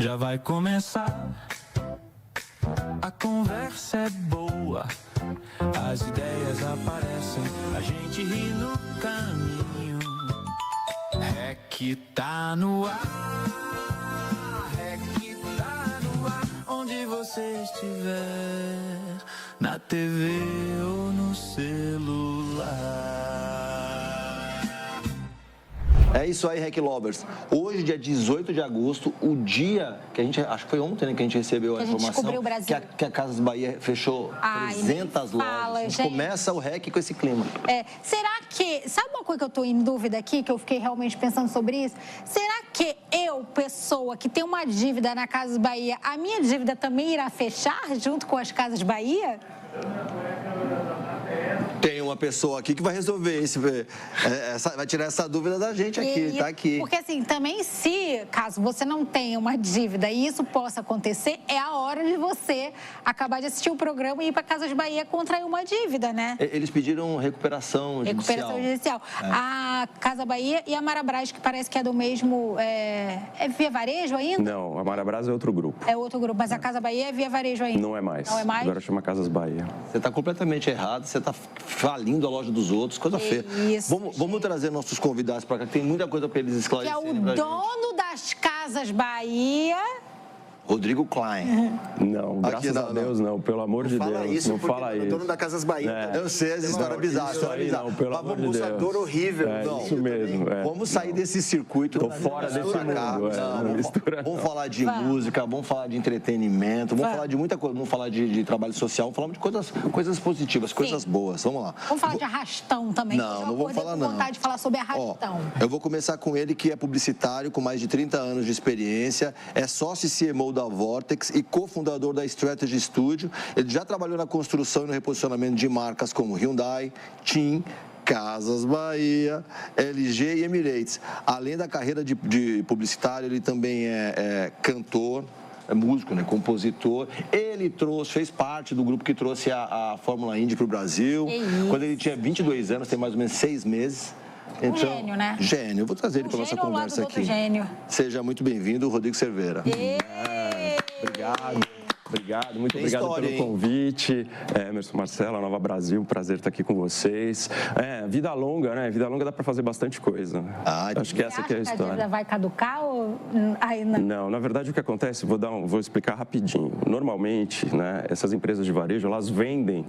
Já vai começar, a conversa é boa, as ideias aparecem, a gente ri no caminho. É que tá no ar, é que tá no ar, onde você estiver, na TV ou no celular. É isso aí, Rec Lovers. Hoje, dia 18 de agosto, o dia que a gente... Acho que foi ontem, né, que a gente recebeu a informação que a Casas Bahia fechou 300 lojas. A gente começa o Rec com esse clima. Será que... Sabe uma coisa que eu estou em dúvida aqui, que eu fiquei realmente pensando sobre isso? Será que eu, pessoa que tem uma dívida na Casas Bahia, a minha dívida também irá fechar junto com as Casas Bahia? Tem uma pessoa aqui que vai resolver vai tirar essa dúvida da gente aqui, tá aqui. Porque assim, também se, caso você não tenha uma dívida e isso possa acontecer, é a hora de você acabar de assistir o programa e ir para Casas Bahia contrair uma dívida, né? Eles pediram recuperação judicial. Recuperação judicial. A Casa Bahia e a Marabras, que parece que é do mesmo... É Via Varejo ainda? Não, a Marabras é outro grupo. É outro grupo, mas a Casa Bahia é Via Varejo ainda? Não é mais. Não é mais? Agora chama Casas Bahia. Você está completamente errado, você está falindo a loja dos outros, coisa feia. Isso, vamos trazer nossos convidados para cá, que tem muita coisa para eles esclarecerem. Que é o dono das Casas Bahia... Rodrigo Klein. Não, graças a Deus não, pelo amor de Deus. Não fala isso. O dono da Casas Bahia. Eu sei as histórias bizarras. Não, pelo amor de Deus. Abusador horrível. Isso mesmo. Vamos sair desse circuito. Tô fora desse mundo. Vamos falar de música, vamos falar de entretenimento, vamos falar de muita coisa, vamos falar de trabalho social, vamos falar de coisas positivas, coisas boas. Vamos lá. Vamos falar de arrastão também. Não vou falar não. Vontade de falar sobre arrastão. Eu vou começar com ele, que é publicitário, com mais de 30 anos de experiência, é sócio CMO da Vortex e cofundador da Strategy Studio. Ele já trabalhou na construção e no reposicionamento de marcas como Hyundai, TIM, Casas Bahia, LG e Emirates. Além da carreira de publicitário, ele também é cantor, é músico, né, compositor. Ele fez parte do grupo que trouxe a Fórmula Indy para o Brasil. Quando ele tinha 22 anos, tem mais ou menos 6 meses. Então, gênio, né? Gênio. Eu vou trazer ele para nossa conversa aqui. Gênio. Seja muito bem-vindo, Rodrigo Cerveira. Obrigado, muito obrigado pelo convite. Emerson, Marcela, Nova Brasil, prazer estar aqui com vocês. Vida longa, né? Vida longa dá para fazer bastante coisa. Acho que essa que é a história. A dívida vai caducar ou ainda? Não, na verdade o que acontece, vou explicar rapidinho. Normalmente, né, essas empresas de varejo, elas vendem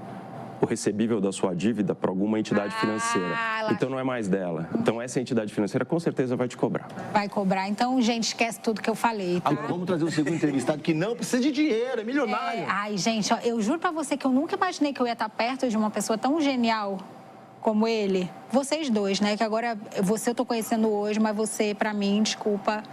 o recebível da sua dívida para alguma entidade financeira. Então não é mais dela. Então essa entidade financeira com certeza vai te cobrar. Vai cobrar. Então, gente, esquece tudo que eu falei, tá? Agora vamos trazer um segundo entrevistado que não precisa de dinheiro, é milionário. Ai, gente, ó, eu juro pra você que eu nunca imaginei que eu ia estar perto de uma pessoa tão genial como ele. Vocês dois, né? Que agora você eu tô conhecendo hoje, mas você, pra mim, desculpa,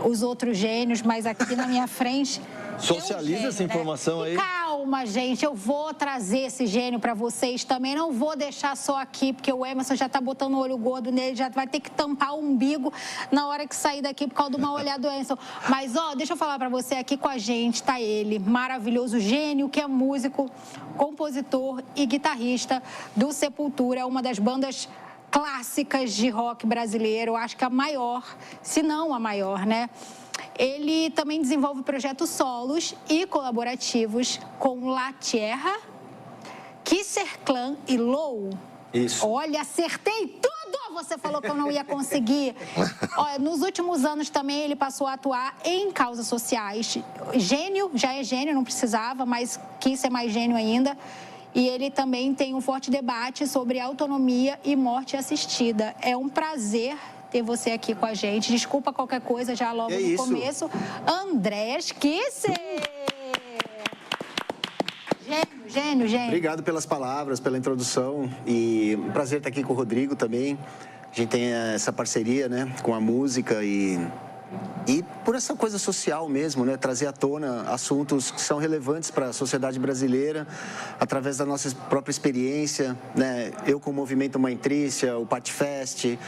os outros gênios, mas aqui na minha frente... Socializa essa informação aí. Calma, gente, eu vou trazer esse gênio para vocês também. Não vou deixar só aqui, porque o Emerson já tá botando o olho gordo nele, já vai ter que tampar o umbigo na hora que sair daqui por causa de uma olhada do Emerson. Mas, ó, deixa eu falar para você, aqui com a gente tá ele, maravilhoso gênio, que é músico, compositor e guitarrista do Sepultura, uma das bandas clássicas de rock brasileiro, acho que a maior, se não a maior, né? Ele também desenvolve projetos solos e colaborativos com La Tierra, Kisser Clan e Low. Isso. Olha, acertei tudo! Você falou que eu não ia conseguir. Olha, nos últimos anos também ele passou a atuar em causas sociais. Gênio, já é gênio, não precisava, mas quis ser mais gênio ainda. E ele também tem um forte debate sobre autonomia e morte assistida. É um prazer ter você aqui com a gente. Desculpa qualquer coisa já logo no começo. Andrés Kisser! Gênio. Obrigado pelas palavras, pela introdução. E um prazer estar aqui com o Rodrigo também. A gente tem essa parceria, né, com a música e por essa coisa social mesmo, né? Trazer à tona assuntos que são relevantes para a sociedade brasileira através da nossa própria experiência, né? Eu com o Movimento Mãe Trícia, o Patfest,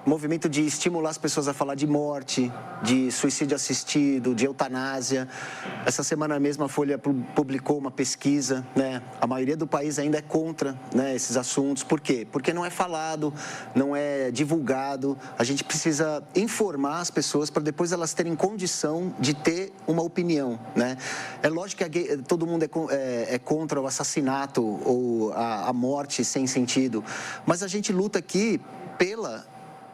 movimento de estimular as pessoas a falar de morte, de suicídio assistido, de eutanásia. Essa semana mesmo a Folha publicou uma pesquisa, né? A maioria do país ainda é contra, né, esses assuntos. Por quê? Porque não é falado, não é divulgado. A gente precisa informar as pessoas para depois elas terem condição de ter uma opinião, né? É lógico que todo mundo é contra o assassinato ou a morte sem sentido, mas a gente luta aqui pela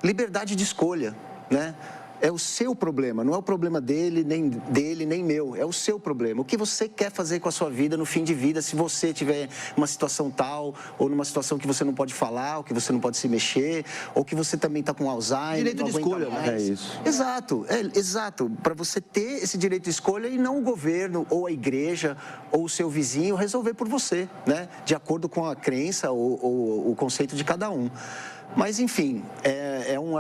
liberdade de escolha, né? É o seu problema, não é o problema dele, nem meu. É o seu problema. O que você quer fazer com a sua vida no fim de vida, se você tiver uma situação tal, ou numa situação que você não pode falar, ou que você não pode se mexer, ou que você também está com Alzheimer. Direito de escolha, né? É isso. Exato, exato. Para você ter esse direito de escolha e não o governo, ou a igreja, ou o seu vizinho resolver por você, né? De acordo com a crença ou o conceito de cada um. Mas, enfim,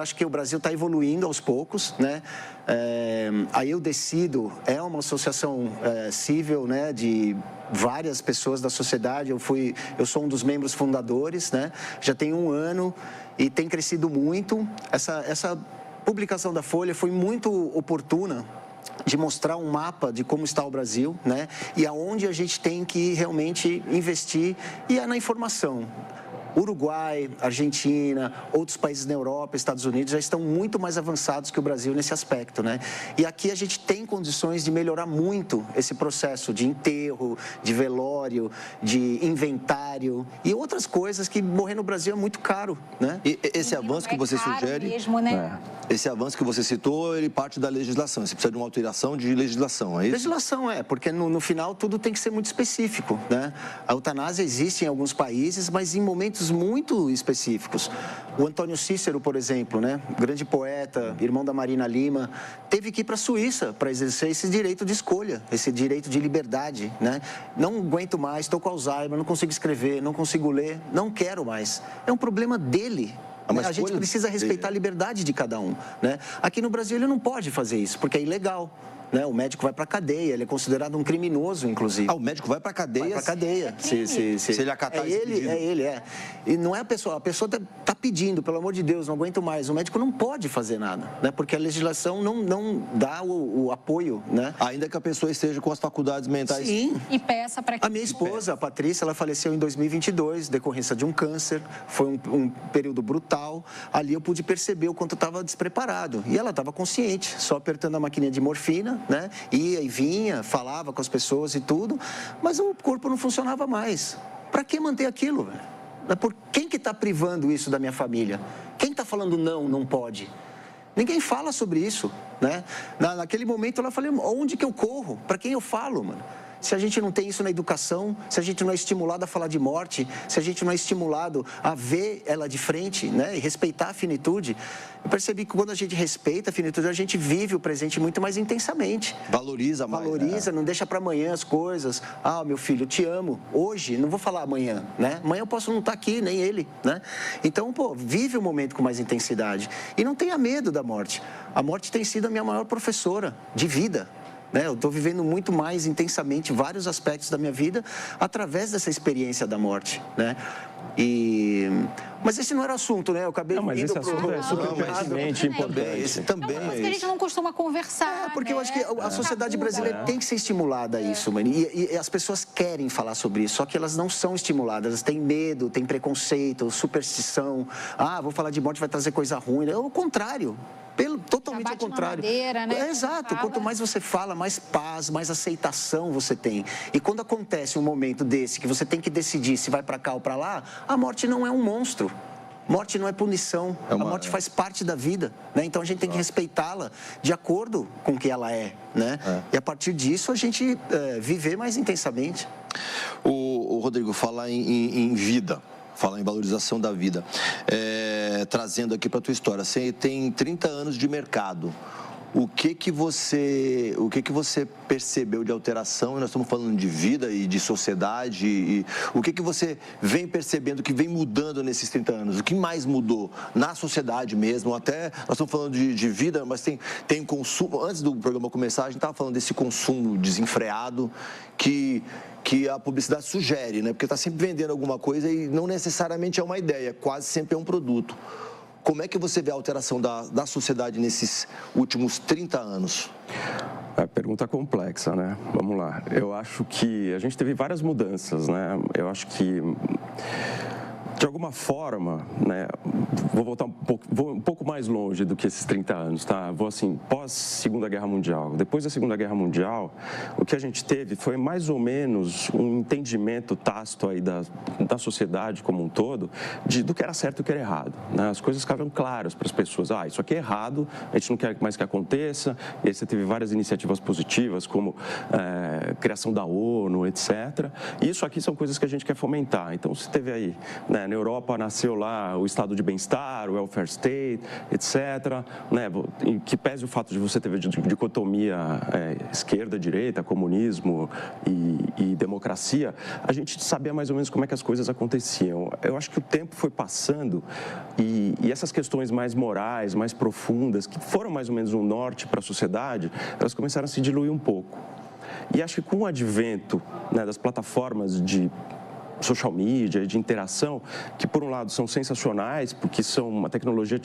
acho que o Brasil está evoluindo aos poucos, né? A Eu Decido é uma associação civil, né, de várias pessoas da sociedade. Eu sou um dos membros fundadores, né? Já tem 1 ano e tem crescido muito. Essa publicação da Folha foi muito oportuna, de mostrar um mapa de como está o Brasil, né? E aonde a gente tem que realmente investir, e é na informação. Uruguai, Argentina, outros países na Europa, Estados Unidos já estão muito mais avançados que o Brasil nesse aspecto, né? E aqui a gente tem condições de melhorar muito esse processo de enterro, de velório, de inventário e outras coisas que morrer no Brasil é muito caro, né? E esse avanço que você sugere, mesmo, né? Esse avanço que você citou, ele parte da legislação. Você precisa de uma alteração de legislação, é isso? Legislação, porque no final tudo tem que ser muito específico, né? A eutanásia existe em alguns países, mas em momentos muito específicos. O Antônio Cícero, por exemplo, né, grande poeta, irmão da Marina Lima, teve que ir para a Suíça para exercer esse direito de escolha, esse direito de liberdade, né? Não aguento mais, estou com Alzheimer, não consigo escrever, não consigo ler, não quero mais. É um problema dele. A gente precisa respeitar a liberdade de cada um, né? Aqui no Brasil ele não pode fazer isso, porque é ilegal. Né? O médico vai para a cadeia, ele é considerado um criminoso, inclusive. O médico vai para a cadeia? Vai para a cadeia. Se ele acatar esse pedido. Ele. E não é a pessoa está pedindo, pelo amor de Deus, não aguento mais. O médico não pode fazer nada, né? Porque a legislação não dá o apoio, né? Ainda que a pessoa esteja com as faculdades mentais. Sim. E peça para que... A minha esposa, a Patrícia, ela faleceu em 2022, decorrência de um câncer. Foi um período brutal. Ali eu pude perceber o quanto eu estava despreparado. E ela estava consciente, só apertando a maquininha de morfina, né? Ia e vinha, falava com as pessoas e tudo, mas o corpo não funcionava mais. Para que manter aquilo, velho? Por quem que está privando isso da minha família? Quem está falando não pode? Ninguém fala sobre isso, né? Naquele momento ela falou, onde que eu corro? Para quem eu falo, mano? Se a gente não tem isso na educação, se a gente não é estimulado a falar de morte, se a gente não é estimulado a ver ela de frente, né, e respeitar a finitude, eu percebi que quando a gente respeita a finitude, a gente vive o presente muito mais intensamente. Valoriza mais. Valoriza, não deixa para amanhã as coisas. Meu filho, eu te amo. Hoje, não vou falar amanhã, né? Amanhã eu posso não estar aqui, nem ele, né? Então, vive o momento com mais intensidade. E não tenha medo da morte. A morte tem sido a minha maior professora de vida. Eu estou vivendo muito mais intensamente vários aspectos da minha vida através dessa experiência da morte, né? Mas esse não era o assunto, né? Eu acabei mas esse assunto é super pertinente, importante. Esse também é que a gente não costuma conversar. Porque eu acho que a sociedade brasileira tem que ser estimulada a isso, mano. E as pessoas querem falar sobre isso, só que elas não são estimuladas. Elas têm medo, têm preconceito, superstição. Vou falar de morte, vai trazer coisa ruim. É o contrário. Totalmente ao contrário. Madeira, né? Exato. Quanto mais você fala, mais paz, mais aceitação você tem. E quando acontece um momento desse, que você tem que decidir se vai para cá ou para lá, a morte não é um monstro. Morte não é punição. A morte faz parte da vida, né? Então a gente tem que respeitá-la de acordo com o que ela é, né? E a partir disso a gente viver mais intensamente. O Rodrigo, falar em vida, falar em valorização da vida, trazendo aqui para a tua história, você tem 30 anos de mercado. O que você percebeu de alteração? Nós estamos falando de vida e de sociedade. E o que você vem percebendo que vem mudando nesses 30 anos? O que mais mudou na sociedade mesmo? Até nós estamos falando de vida, mas tem consumo. Antes do programa começar, a gente estava falando desse consumo desenfreado que a publicidade sugere, né? Porque está sempre vendendo alguma coisa e não necessariamente é uma ideia, quase sempre é um produto. Como é que você vê a alteração da sociedade nesses últimos 30 anos? É pergunta complexa, né? Vamos lá. Eu acho que a gente teve várias mudanças, né? Eu acho que, de alguma forma, né, vou voltar um pouco mais longe do que esses 30 anos, tá? Vou assim, pós-Segunda Guerra Mundial. Depois da Segunda Guerra Mundial, o que a gente teve foi mais ou menos um entendimento tácito aí da sociedade como um todo do que era certo e o que era errado, né? As coisas ficavam claras para as pessoas. Isso aqui é errado, a gente não quer mais que aconteça. E aí você teve várias iniciativas positivas, como criação da ONU, etc. E isso aqui são coisas que a gente quer fomentar. Então, você teve aí, né, na Europa nasceu lá o estado de bem-estar, o welfare state, etc., né, em que pese o fato de você ter dicotomia esquerda-direita, comunismo e democracia, a gente sabia mais ou menos como é que as coisas aconteciam. Eu acho que o tempo foi passando e essas questões mais morais, mais profundas, que foram mais ou menos um norte para a sociedade, elas começaram a se diluir um pouco. E acho que com o advento, né, das plataformas de social media, de interação, que por um lado são sensacionais, porque são uma tecnologia,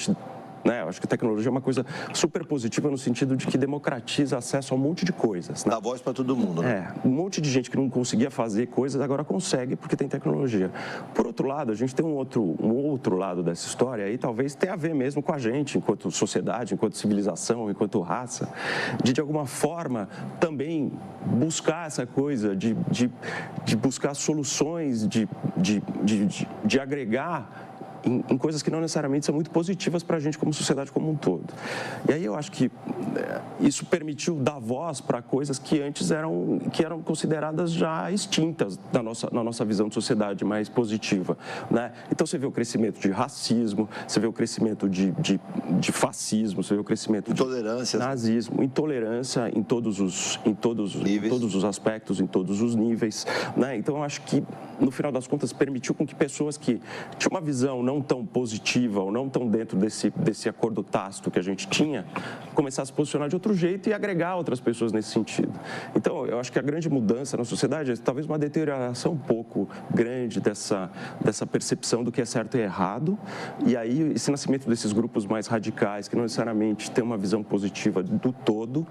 né, eu acho que a tecnologia é uma coisa super positiva no sentido de que democratiza acesso a um monte de coisas, né? Dá voz para todo mundo, né? Um monte de gente que não conseguia fazer coisas agora consegue porque tem tecnologia. Por outro lado, a gente tem um outro lado dessa história aí, talvez tenha a ver mesmo com a gente, enquanto sociedade, enquanto civilização, enquanto raça, de alguma forma também buscar essa coisa de buscar soluções, de agregar em coisas que não necessariamente são muito positivas para a gente como sociedade como um todo. E aí eu acho que isso permitiu dar voz para coisas que antes eram consideradas já extintas na nossa visão de sociedade mais positiva, né? Então você vê o crescimento de racismo, você vê o crescimento de fascismo, você vê o crescimento intolerância, de nazismo, intolerância em todos os aspectos, em todos os níveis, né? Então eu acho que no final das contas permitiu com que pessoas que tinham uma visão não tão positiva ou não tão dentro desse acordo tácito que a gente tinha, começar a se posicionar de outro jeito e agregar outras pessoas nesse sentido. Então, eu acho que a grande mudança na sociedade é talvez uma deterioração um pouco grande dessa percepção do que é certo e errado, e aí esse nascimento desses grupos mais radicais, que não necessariamente têm uma visão positiva do todo,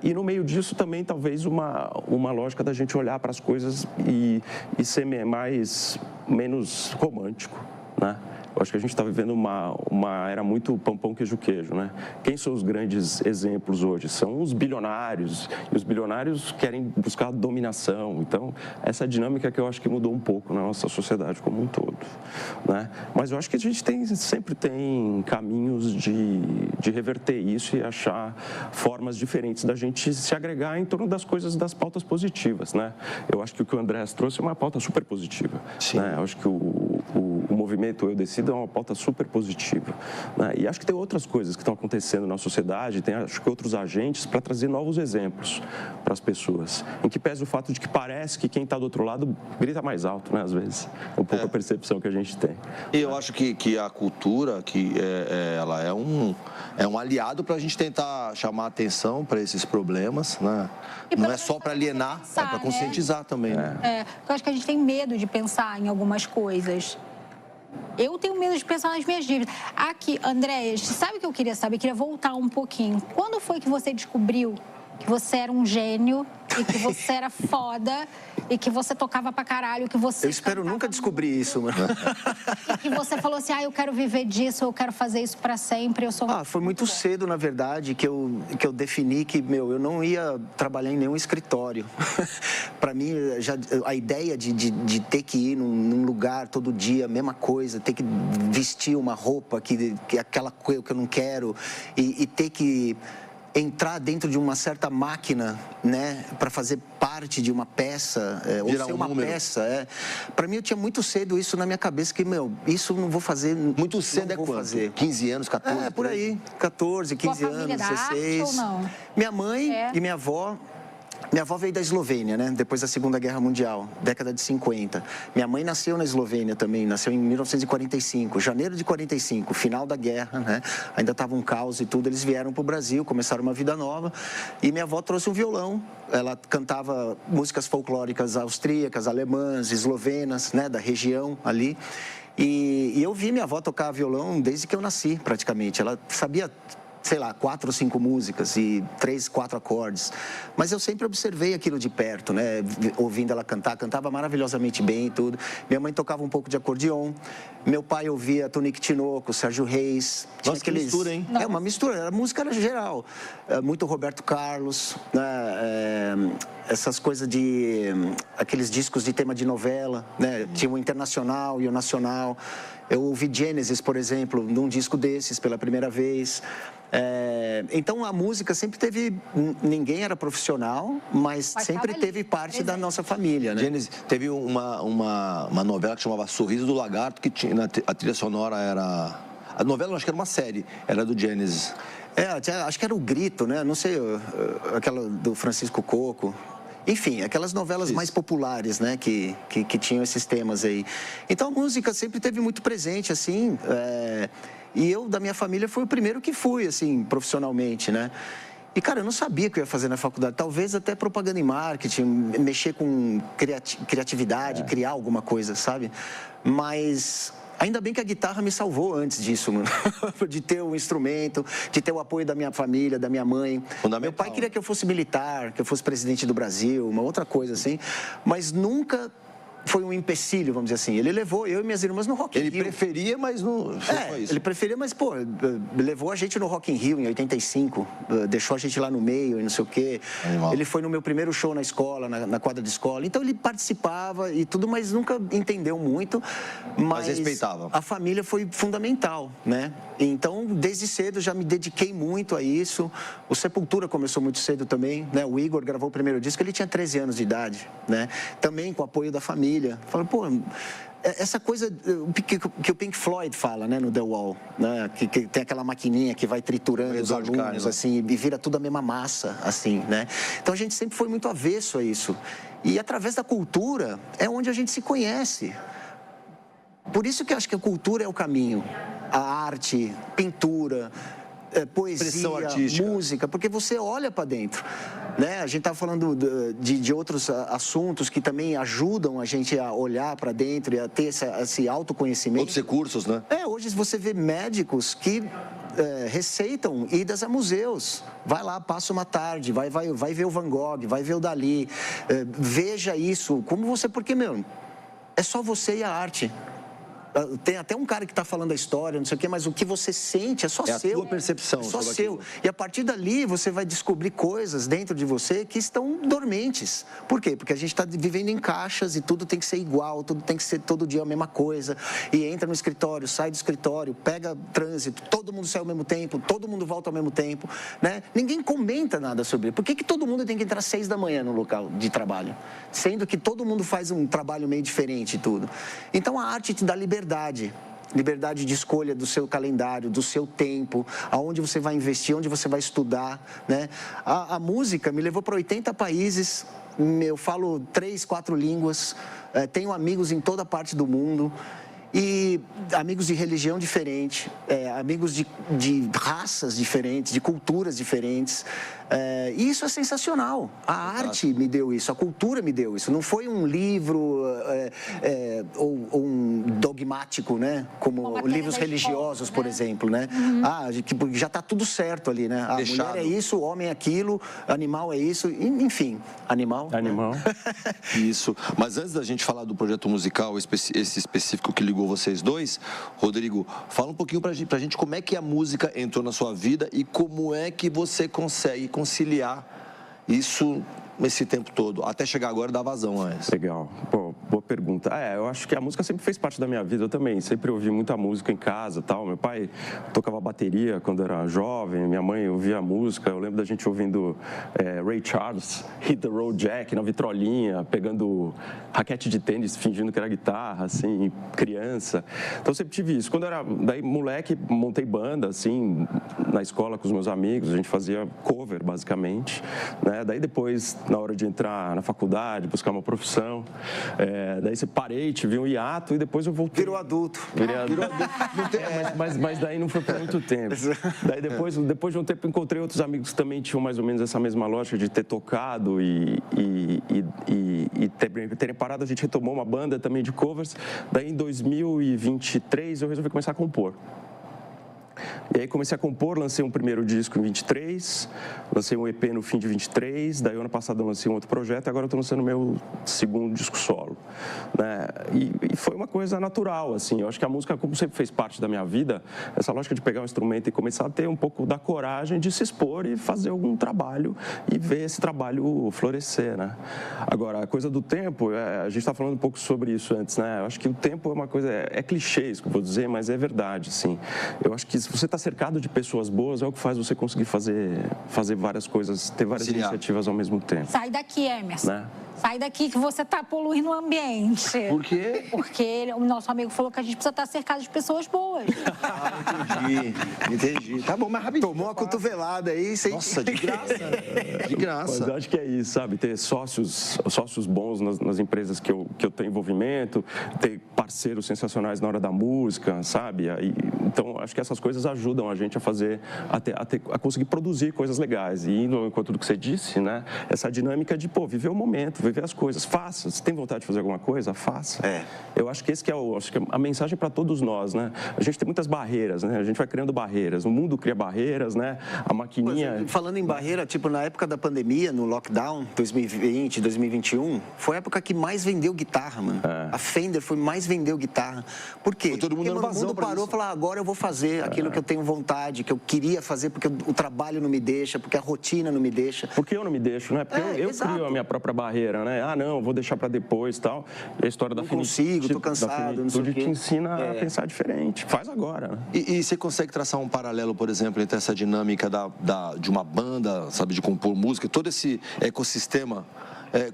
e no meio disso também talvez uma lógica da gente olhar para as coisas e ser menos romântico, né? Eu acho que a gente está vivendo uma era muito pão, queijo, né? Quem são os grandes exemplos hoje? São os bilionários, e os bilionários querem buscar dominação. Então, essa dinâmica que eu acho que mudou um pouco na nossa sociedade como um todo, né? Mas eu acho que a gente sempre tem caminhos de reverter isso e achar formas diferentes da gente se agregar em torno das coisas, das pautas positivas, né? Eu acho que o que o Andrés trouxe é uma pauta super positiva, né? Eu acho que o movimento Eu Decido é uma pauta super positiva, né? E acho que tem outras coisas que estão acontecendo na sociedade, tem acho que outros agentes para trazer novos exemplos para as pessoas, em que pese o fato de que parece que quem está do outro lado grita mais alto, né, às vezes, um pouco a percepção que a gente tem. E eu acho que a cultura, ela é um aliado para a gente tentar chamar atenção para esses problemas, né? Não é só para alienar, é para conscientizar também, né? Eu acho que a gente tem medo de pensar em algumas coisas. Eu tenho medo de pensar nas minhas dívidas. Aqui, André, sabe o que eu queria saber? Eu queria voltar um pouquinho. Quando foi que você descobriu que você era um gênio e que você era foda e que você tocava pra caralho, que você... Eu espero nunca descobrir isso, mano. E que você falou assim, eu quero viver disso, eu quero fazer isso pra sempre, eu sou... Foi muito cedo, na verdade, que eu defini que, eu não ia trabalhar em nenhum escritório. Pra mim, a ideia de ter que ir num lugar todo dia, mesma coisa, ter que vestir uma roupa que aquela coisa que eu não quero e ter que entrar dentro de uma certa máquina, né, para fazer parte de uma peça, ou ser uma peça. Para mim, eu tinha muito cedo isso na minha cabeça, que, isso não vou fazer. Muito cedo vou fazer. 15 anos, 14? Por aí, 14, 15 anos, 16. Ou não? Minha mãe e minha avó. Minha avó veio da Eslovênia, né? Depois da Segunda Guerra Mundial, década de 50. Minha mãe nasceu na Eslovênia também, nasceu em 1945, janeiro de 45, final da guerra, né? Ainda estava um caos e tudo, eles vieram para o Brasil, começaram uma vida nova. E minha avó trouxe um violão, ela cantava músicas folclóricas austríacas, alemãs, eslovenas, né? Da região ali. E eu vi minha avó tocar violão desde que eu nasci, praticamente. Ela sabia, sei lá, 4 ou 5 músicas e 3, 4 acordes. Mas eu sempre observei aquilo de perto, né? Ouvindo ela cantar, cantava maravilhosamente bem e tudo. Minha mãe tocava um pouco de acordeon. Meu pai ouvia Tonico Tinoco, Sérgio Reis. Nossa, que mistura, hein? É uma mistura, a música era geral. Muito Roberto Carlos, né? Essas coisas de... aqueles discos de tema de novela, né? Tinha o internacional e o nacional. Eu ouvi Genesis, por exemplo, num disco desses pela primeira vez. Então a música sempre teve, ninguém era profissional, mas sempre teve parte da nossa família, né? Genesis, teve uma novela que chamava Sorriso do Lagarto, que tinha, a trilha sonora era... A novela, acho que era uma série, era do Genesis. Acho que era o Grito, né? Não sei, aquela do Francisco Coco. Enfim, aquelas novelas mais populares, né, que tinham esses temas aí. Então a música sempre teve muito presente, assim, e eu, da minha família, fui o primeiro que fui, assim, profissionalmente, né. E, cara, eu não sabia o que eu ia fazer na faculdade, talvez até propaganda e marketing, mexer com criatividade, criar alguma coisa, sabe? Mas... ainda bem que a guitarra me salvou antes disso, mano. De ter um instrumento, de ter o apoio da minha família, da minha mãe. Meu pai queria que eu fosse militar, que eu fosse presidente do Brasil, uma outra coisa assim. Mas nunca foi um empecilho, vamos dizer assim. Ele levou eu e minhas irmãs no Rock in Rio. Ele preferia, mas não foi isso. Ele preferia, mas, pô, levou a gente no Rock in Rio em 85, deixou a gente lá no meio e não sei o quê. Animal. Ele foi no meu primeiro show na escola, na quadra de escola. Então, ele participava e tudo, mas nunca entendeu muito. Mas respeitava. A família foi fundamental, né? Então, desde cedo, já me dediquei muito a isso. O Sepultura começou muito cedo também, né? O Igor gravou o primeiro disco, ele tinha 13 anos de idade, né? Também com o apoio da família. Fala, pô, essa coisa que o Pink Floyd fala, né, no The Wall, né, que tem aquela maquininha que vai triturando os alunos, assim, e vira tudo a mesma massa, assim, né? Então a gente sempre foi muito avesso a isso. E através da cultura é onde a gente se conhece. Por isso que eu acho que a cultura é o caminho. A arte, pintura, poesia, música, porque você olha para dentro, né? A gente estava falando de outros assuntos que também ajudam a gente a olhar para dentro e a ter esse autoconhecimento. Outros recursos, né? Hoje você vê médicos que receitam idas a museus. Vai lá, passa uma tarde, vai ver o Van Gogh, vai ver o Dalí. Veja isso, como você, porque, meu, é só você e a arte. Tem até um cara que está falando a história, não sei o quê, mas o que você sente é só seu. É a tua percepção. É só seu. E a partir dali você vai descobrir coisas dentro de você que estão dormentes. Por quê? Porque a gente está vivendo em caixas e tudo tem que ser igual, tudo tem que ser todo dia a mesma coisa. E entra no escritório, sai do escritório, pega trânsito, todo mundo sai ao mesmo tempo, todo mundo volta ao mesmo tempo, né? Ninguém comenta nada sobre isso. Por que todo mundo tem que entrar às 6 da manhã no local de trabalho? Sendo que todo mundo faz um trabalho meio diferente e tudo. Então a arte te dá liberdade de escolha do seu calendário, do seu tempo, aonde você vai investir, onde você vai estudar, né? A música me levou para 80 países, eu falo 3, 4 línguas, tenho amigos em toda parte do mundo. E amigos de religião diferente, amigos de raças diferentes, de culturas diferentes. E isso é sensacional. A arte me deu isso, a cultura me deu isso. Não foi um livro ou um dogmático, né? Como livros religiosos, por exemplo, né? Que já está tudo certo ali, né? A mulher é isso, o homem é aquilo, animal é isso, enfim. Animal. Isso. Mas antes da gente falar do projeto musical, esse específico que ligou vocês dois, Rodrigo, fala um pouquinho pra gente como é que a música entrou na sua vida e como é que você consegue conciliar isso esse tempo todo, até chegar agora e dar vazão a essa. Legal. Pô, boa pergunta. Eu acho que a música sempre fez parte da minha vida, eu também. Sempre ouvi muita música em casa e tal. Meu pai tocava bateria quando era jovem, minha mãe ouvia música. Eu lembro da gente ouvindo Ray Charles, Hit the Road Jack, na vitrolinha, pegando raquete de tênis, fingindo que era guitarra, assim, criança. Então, eu sempre tive isso. Quando eu era, daí, moleque, montei banda, assim, na escola com os meus amigos. A gente fazia cover, basicamente, né? Daí, depois, na hora de entrar na faculdade, buscar uma profissão, Daí você parei, tive um hiato e depois eu voltei. Virou adulto. Virou adulto. Mas daí não foi por muito tempo. Daí depois de um tempo encontrei outros amigos que também tinham mais ou menos essa mesma lógica de ter tocado e terem parado. A gente retomou uma banda também de covers. Daí em 2023 eu resolvi começar a compor. E aí comecei a compor, lancei um primeiro disco em 23, lancei um EP no fim de 23, daí ano passado eu lancei um outro projeto e agora eu estou lançando meu segundo disco solo, né? E foi uma coisa natural, assim, eu acho que a música, como sempre fez parte da minha vida, essa lógica de pegar um instrumento e começar a ter um pouco da coragem de se expor e fazer algum trabalho e ver esse trabalho florescer, né? Agora, a coisa do tempo, a gente está falando um pouco sobre isso antes, né? Eu acho que o tempo é uma coisa, é clichê isso que eu vou dizer, mas é verdade, assim. Eu acho que se você está cercado de pessoas boas, é o que faz você conseguir fazer várias coisas, ter várias iniciativas ao mesmo tempo. Sai daqui, Emerson. Né? Sai daqui que você está poluindo o ambiente. Por quê? Porque o nosso amigo falou que a gente precisa estar cercado de pessoas boas. Entendi. Tá bom, mas rapidinho. Tomou uma cotovelada aí, sem... Nossa, de graça. De graça. Mas eu acho que é isso, sabe? Ter sócios bons nas empresas que eu tenho envolvimento, ter parceiros sensacionais na hora da música, sabe? Então, acho que essas coisas ajudam a gente a conseguir produzir coisas legais. E indo ao encontro do que você disse, né? Essa dinâmica de, viver o momento, viver as coisas. Faça. Se tem vontade de fazer alguma coisa, faça. Eu acho que esse que é a mensagem para todos nós, né? A gente tem muitas barreiras, né? A gente vai criando barreiras. O mundo cria barreiras, né? A maquininha... Falando em barreira, tipo, na época da pandemia, no lockdown, 2020, 2021, foi a época que mais vendeu guitarra, mano. A Fender foi mais vendeu guitarra. Por quê? Todo mundo porque o mundo parou e falou, agora eu vou fazer aquilo que eu tenho vontade, que eu queria fazer, porque o trabalho não me deixa, porque a rotina não me deixa. Porque eu não me deixo, né? Porque eu crio a minha própria barreira, né? Ah, não, vou deixar para depois e tal. E a história da finitude, tô cansado, não sei o quê. te ensina a pensar diferente. Faz agora, né? E você consegue traçar um paralelo, por exemplo, entre essa dinâmica de uma banda, sabe, de compor música, todo esse ecossistema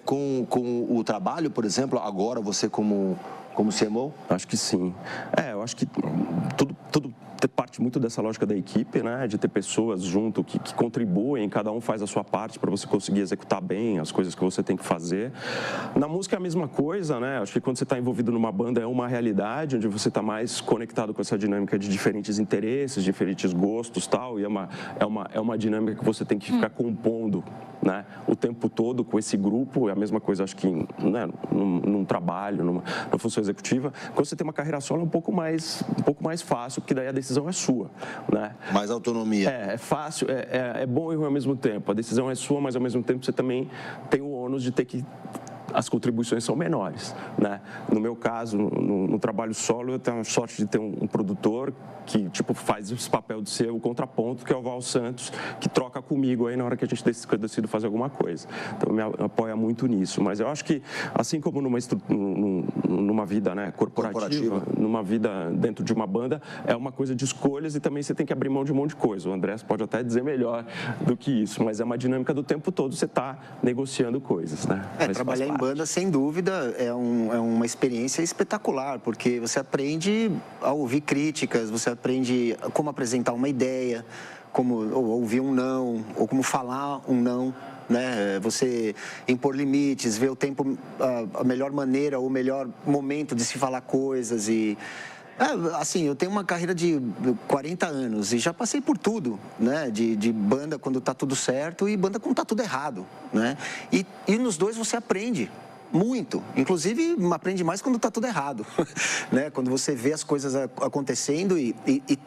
com o trabalho, por exemplo, agora você como CMO? Acho que sim. Eu acho que tudo parte muito dessa lógica da equipe, né? De ter pessoas junto que contribuem, cada um faz a sua parte para você conseguir executar bem as coisas que você tem que fazer. Na música é a mesma coisa, né? Acho que quando você está envolvido numa banda é uma realidade onde você está mais conectado com essa dinâmica de diferentes interesses, diferentes gostos, tal, e é uma dinâmica que você tem que ficar compondo, né? O tempo todo com esse grupo. É a mesma coisa, acho que, né? num trabalho, numa função executiva. Quando você tem uma carreira solo é um pouco mais fácil, porque daí a decisão é sua, né? Mais autonomia. É fácil, é bom e ruim ao mesmo tempo. A decisão é sua, mas ao mesmo tempo você também tem o ônus de ter que... As contribuições são menores, né? No meu caso, no trabalho solo, eu tenho a sorte de ter um produtor que, tipo, faz esse papel de ser o contraponto, que é o Val Santos, que troca comigo aí na hora que a gente decide fazer alguma coisa. Então, me apoia muito nisso. Mas eu acho que, assim como numa vida, né, corporativa, numa vida dentro de uma banda, é uma coisa de escolhas e também você tem que abrir mão de um monte de coisa. O André pode até dizer melhor do que isso, mas é uma dinâmica do tempo todo, você está negociando coisas, né? Trabalhar em banda, sem dúvida, é uma experiência espetacular, porque você aprende a ouvir críticas, você aprende como apresentar uma ideia, como ouvir um não, ou como falar um não, né? Você impor limites, ver o tempo, a melhor maneira, o melhor momento de se falar coisas e... assim, eu tenho uma carreira de 40 anos e já passei por tudo, né? De banda quando tá tudo certo e banda quando tá tudo errado, né? E nos dois você aprende muito, inclusive aprende mais quando tá tudo errado, né? Quando você vê as coisas acontecendo e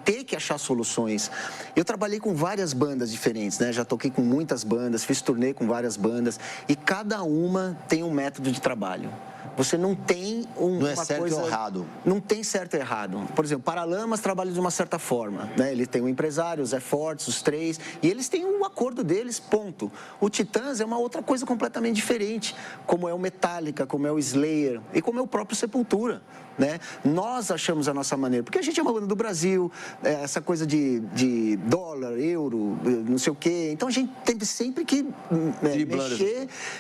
ter que achar soluções. Eu trabalhei com várias bandas diferentes, né? Já toquei com muitas bandas, fiz turnê com várias bandas e cada uma tem um método de trabalho. Você não tem não é certo ou errado. Não tem certo e errado. Por exemplo, Paralamas trabalha de uma certa forma, né? Eles têm um empresário, o Zé Fortes, os três, e eles têm um acordo deles, ponto. O Titãs é uma outra coisa completamente diferente, como é o Metallica, como é o Slayer e como é o próprio Sepultura, né? Nós achamos a nossa maneira, porque a gente é uma banda do Brasil, essa coisa de dólar, euro, não sei o quê. Então a gente tem sempre que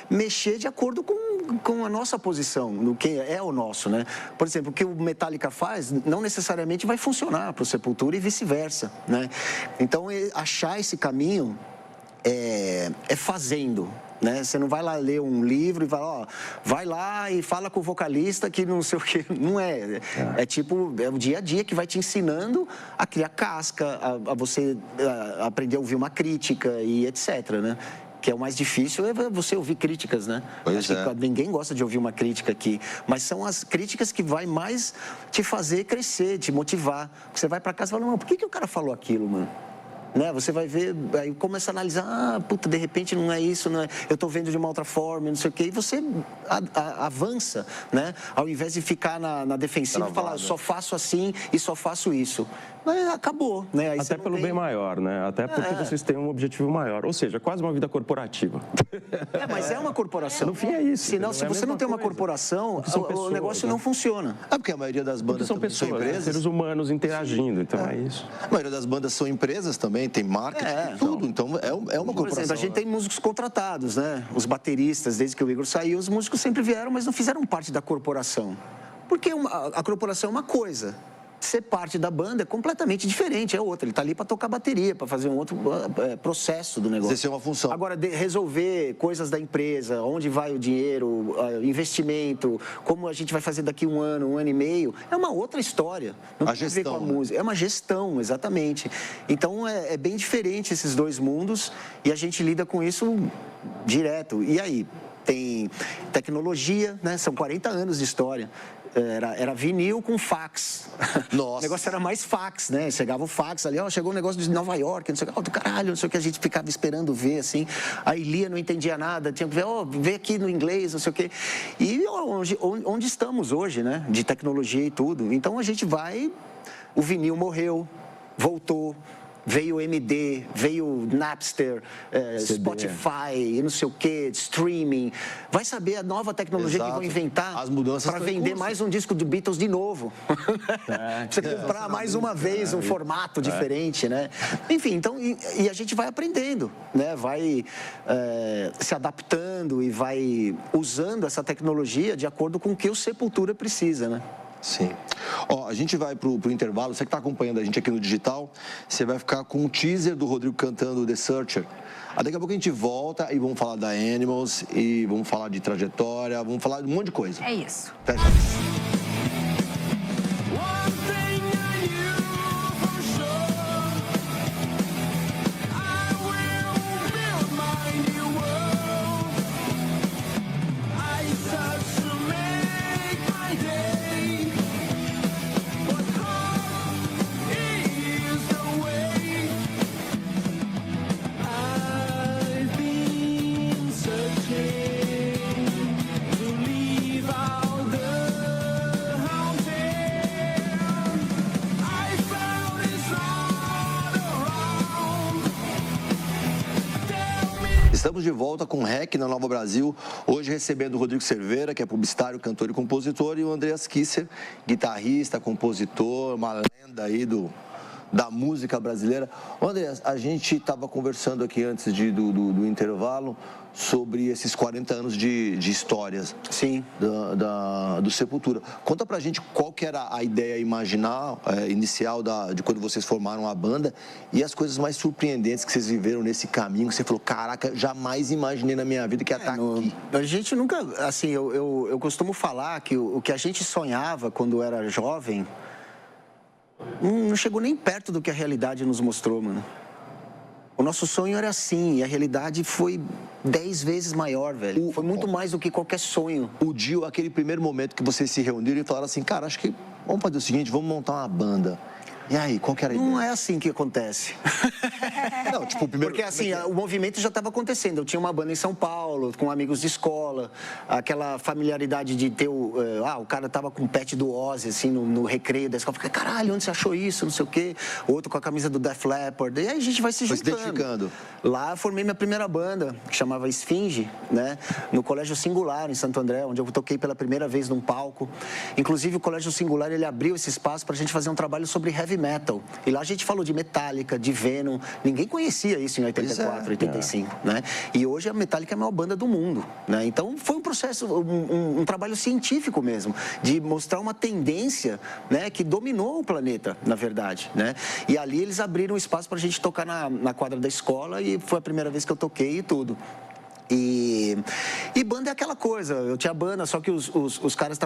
mexer de acordo com a nossa posição, no que é o nosso, né? Por exemplo, o que o Metallica faz não necessariamente vai funcionar para o Sepultura e vice-versa, né? Então achar esse caminho é fazendo, né? Você não vai lá ler um livro e vai, ó, vai lá e fala com o vocalista que não sei o quê. Não é. É tipo, é o dia a dia que vai te ensinando a criar casca, a você aprender a ouvir uma crítica e etc, né? Que é o mais difícil é você ouvir críticas, né? Pois é. Ninguém gosta de ouvir uma crítica aqui, mas são as críticas que vai mais te fazer crescer, te motivar. Você vai para casa e fala, não, por que o cara falou aquilo, mano? Né? Você vai ver, aí começa a analisar, puta, de repente não é isso, não é, eu estou vendo de uma outra forma, não sei o quê, e você avança, né? Ao invés de ficar na defensiva e falar, só faço assim e só faço isso. Mas acabou, né? Aí até pelo bem maior, né? Até porque vocês têm um objetivo maior, ou seja, quase uma vida corporativa. Mas é uma corporação. No fim é isso. Senão, se você não tem uma corporação, o negócio não funciona. Porque a maioria das bandas são pessoas, empresas. seres humanos interagindo, então é isso. A maioria das bandas são empresas também, tem marketing, tudo. Então é uma corporação. Por exemplo, a gente tem músicos contratados, né? Os bateristas, desde que o Igor saiu, os músicos sempre vieram, mas não fizeram parte da corporação. Porque a corporação é uma coisa. Ser parte da banda é completamente diferente, é outra. Ele está ali para tocar bateria, para fazer um outro processo do negócio. Essa é uma função. Agora, resolver coisas da empresa, onde vai o dinheiro, investimento, como a gente vai fazer daqui um ano e meio, é uma outra história. Não tem a ver com a música. É uma gestão, exatamente. Então, é bem diferente esses dois mundos e a gente lida com isso direto. E aí? Tem tecnologia, né? São 40 anos de história. Era vinil com fax. Nossa. O negócio era mais fax, né? Chegava o fax ali, ó, chegou um negócio de Nova York, não sei o que, ó, do caralho, não sei o que, a gente ficava esperando ver, assim. Aí lia, não entendia nada, tinha que ver, ó, vê aqui no inglês, não sei o que. E onde estamos hoje, né? De tecnologia e tudo. Então a gente vai, o vinil morreu, voltou. Veio o MD, veio o Napster, Spotify, não sei o quê, streaming. Vai saber a nova tecnologia que vão inventar para vender mais um disco do Beatles de novo. Você comprar mais uma vez um formato diferente, né? Enfim, então, e a gente vai aprendendo, né? Vai se adaptando e vai usando essa tecnologia de acordo com o que o Sepultura precisa, né? Sim. Ó, a gente vai pro intervalo. Você que está acompanhando a gente aqui no digital, você vai ficar com um teaser do Rodrigo cantando The Searcher. Daqui a pouco a gente volta e vamos falar da Animals e vamos falar de trajetória, vamos falar de um monte de coisa. É isso. Até já. Estamos de volta com o REC na Nova Brasil, hoje recebendo o Rodrigo Cerveira, que é publicitário, cantor e compositor, e o Andreas Kisser, guitarrista, compositor, uma lenda aí da música brasileira. Andreas, a gente estava conversando aqui antes do intervalo sobre esses 40 anos de histórias. Sim. Do Sepultura. Conta pra gente qual que era a ideia inicial de quando vocês formaram a banda e as coisas mais surpreendentes que vocês viveram nesse caminho, que você falou, caraca, jamais imaginei na minha vida que ia estar aqui. A gente nunca, assim, eu costumo falar que o que a gente sonhava quando era jovem não chegou nem perto do que a realidade nos mostrou, mano. O nosso sonho era assim, e a realidade foi 10 vezes maior, velho. Foi muito mais do que qualquer sonho. Aquele primeiro momento que vocês se reuniram e falaram assim, cara, acho que vamos fazer o seguinte, vamos montar uma banda. E aí, qual que era a ideia? Não é assim que acontece. Não, tipo, o primeiro... Porque assim, o movimento já estava acontecendo. Eu tinha uma banda em São Paulo, com amigos de escola, aquela familiaridade de ter o cara tava com o pet do Ozzy, assim, no recreio da escola. Fiquei, caralho, onde você achou isso? Não sei o quê. Outro com a camisa do Def Leppard. E aí a gente vai se juntando. Se identificando. Lá eu formei minha primeira banda, que chamava Esfinge, né? No Colégio Singular, em Santo André, onde eu toquei pela primeira vez num palco. Inclusive, o Colégio Singular, ele abriu esse espaço pra gente fazer um trabalho sobre heavy metal. E lá a gente falou de Metallica, de Venom. Ninguém conhecia isso em 84, 85, né? E hoje a Metallica é a maior banda do mundo, né? Então foi um processo, um trabalho científico mesmo, de mostrar uma tendência, né, que dominou o planeta, na verdade, né? E ali eles abriram espaço pra gente tocar na quadra da escola e foi a primeira vez que eu toquei e tudo. E banda é aquela coisa, eu tinha banda, só que os caras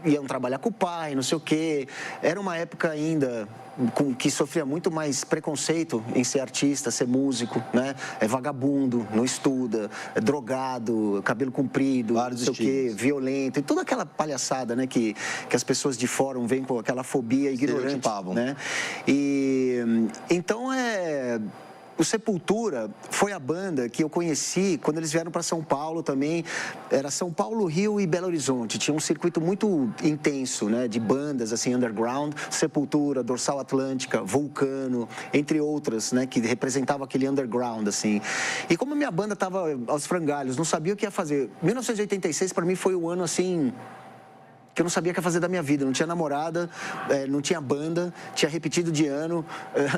iam trabalhar com o pai, não sei o quê. Era uma época ainda que sofria muito mais preconceito em ser artista, ser músico, né? É vagabundo, não estuda, é drogado, cabelo comprido, Vários não sei o quê, violento, e toda aquela palhaçada, né? Que as pessoas de fora vêm com aquela fobia ignorante, né? E então o Sepultura foi a banda que eu conheci quando eles vieram para São Paulo também. Era São Paulo, Rio e Belo Horizonte. Tinha um circuito muito intenso, né, de bandas assim underground. Sepultura, Dorsal Atlântica, Vulcano, entre outras, né, que representavam aquele underground assim. E como a minha banda estava aos frangalhos, não sabia o que ia fazer. 1986 para mim foi o ano assim que eu não sabia o que ia fazer da minha vida. Não tinha namorada, não tinha banda, tinha repetido de ano.